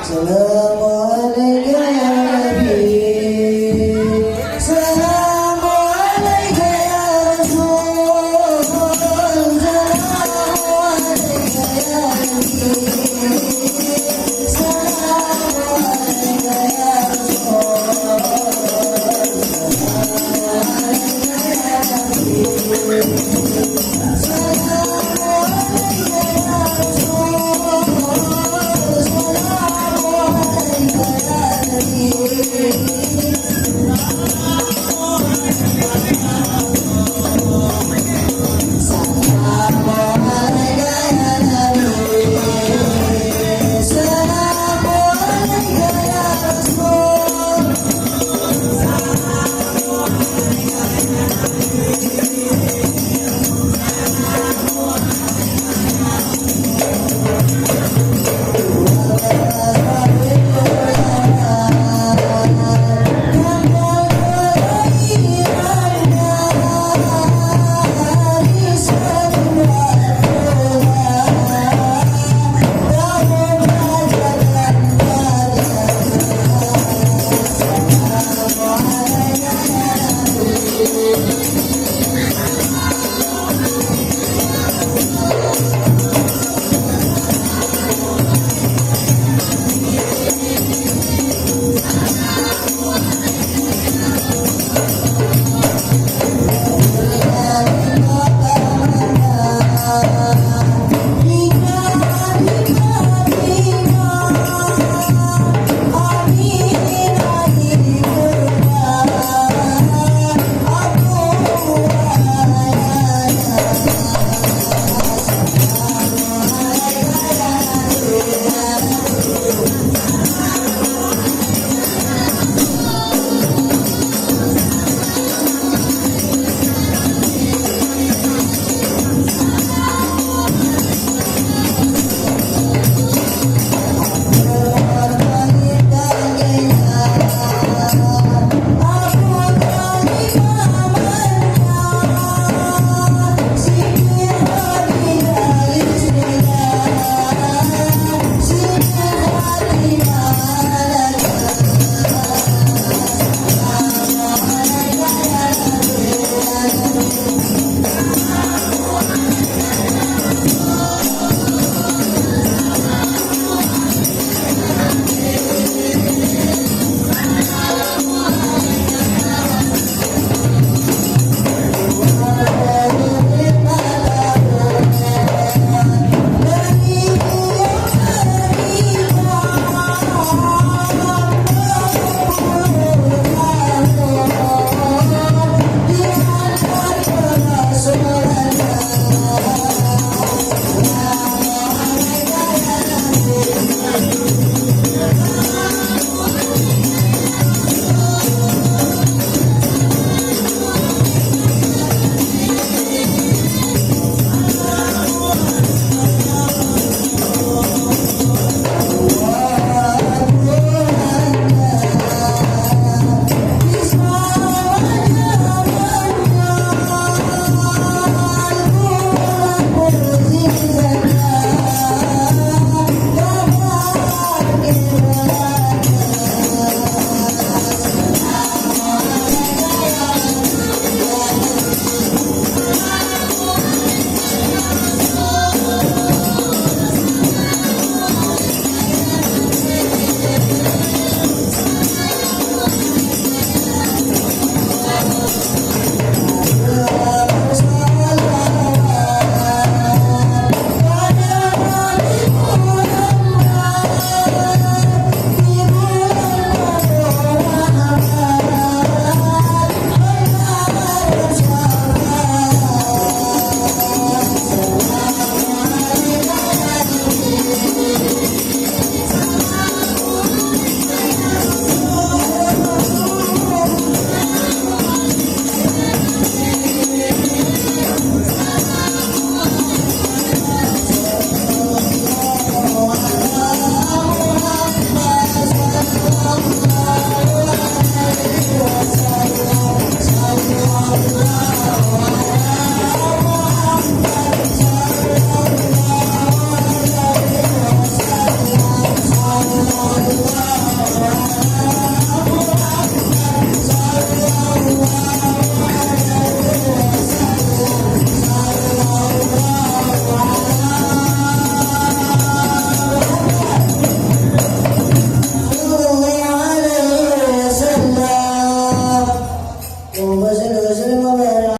Speaker 1: Salam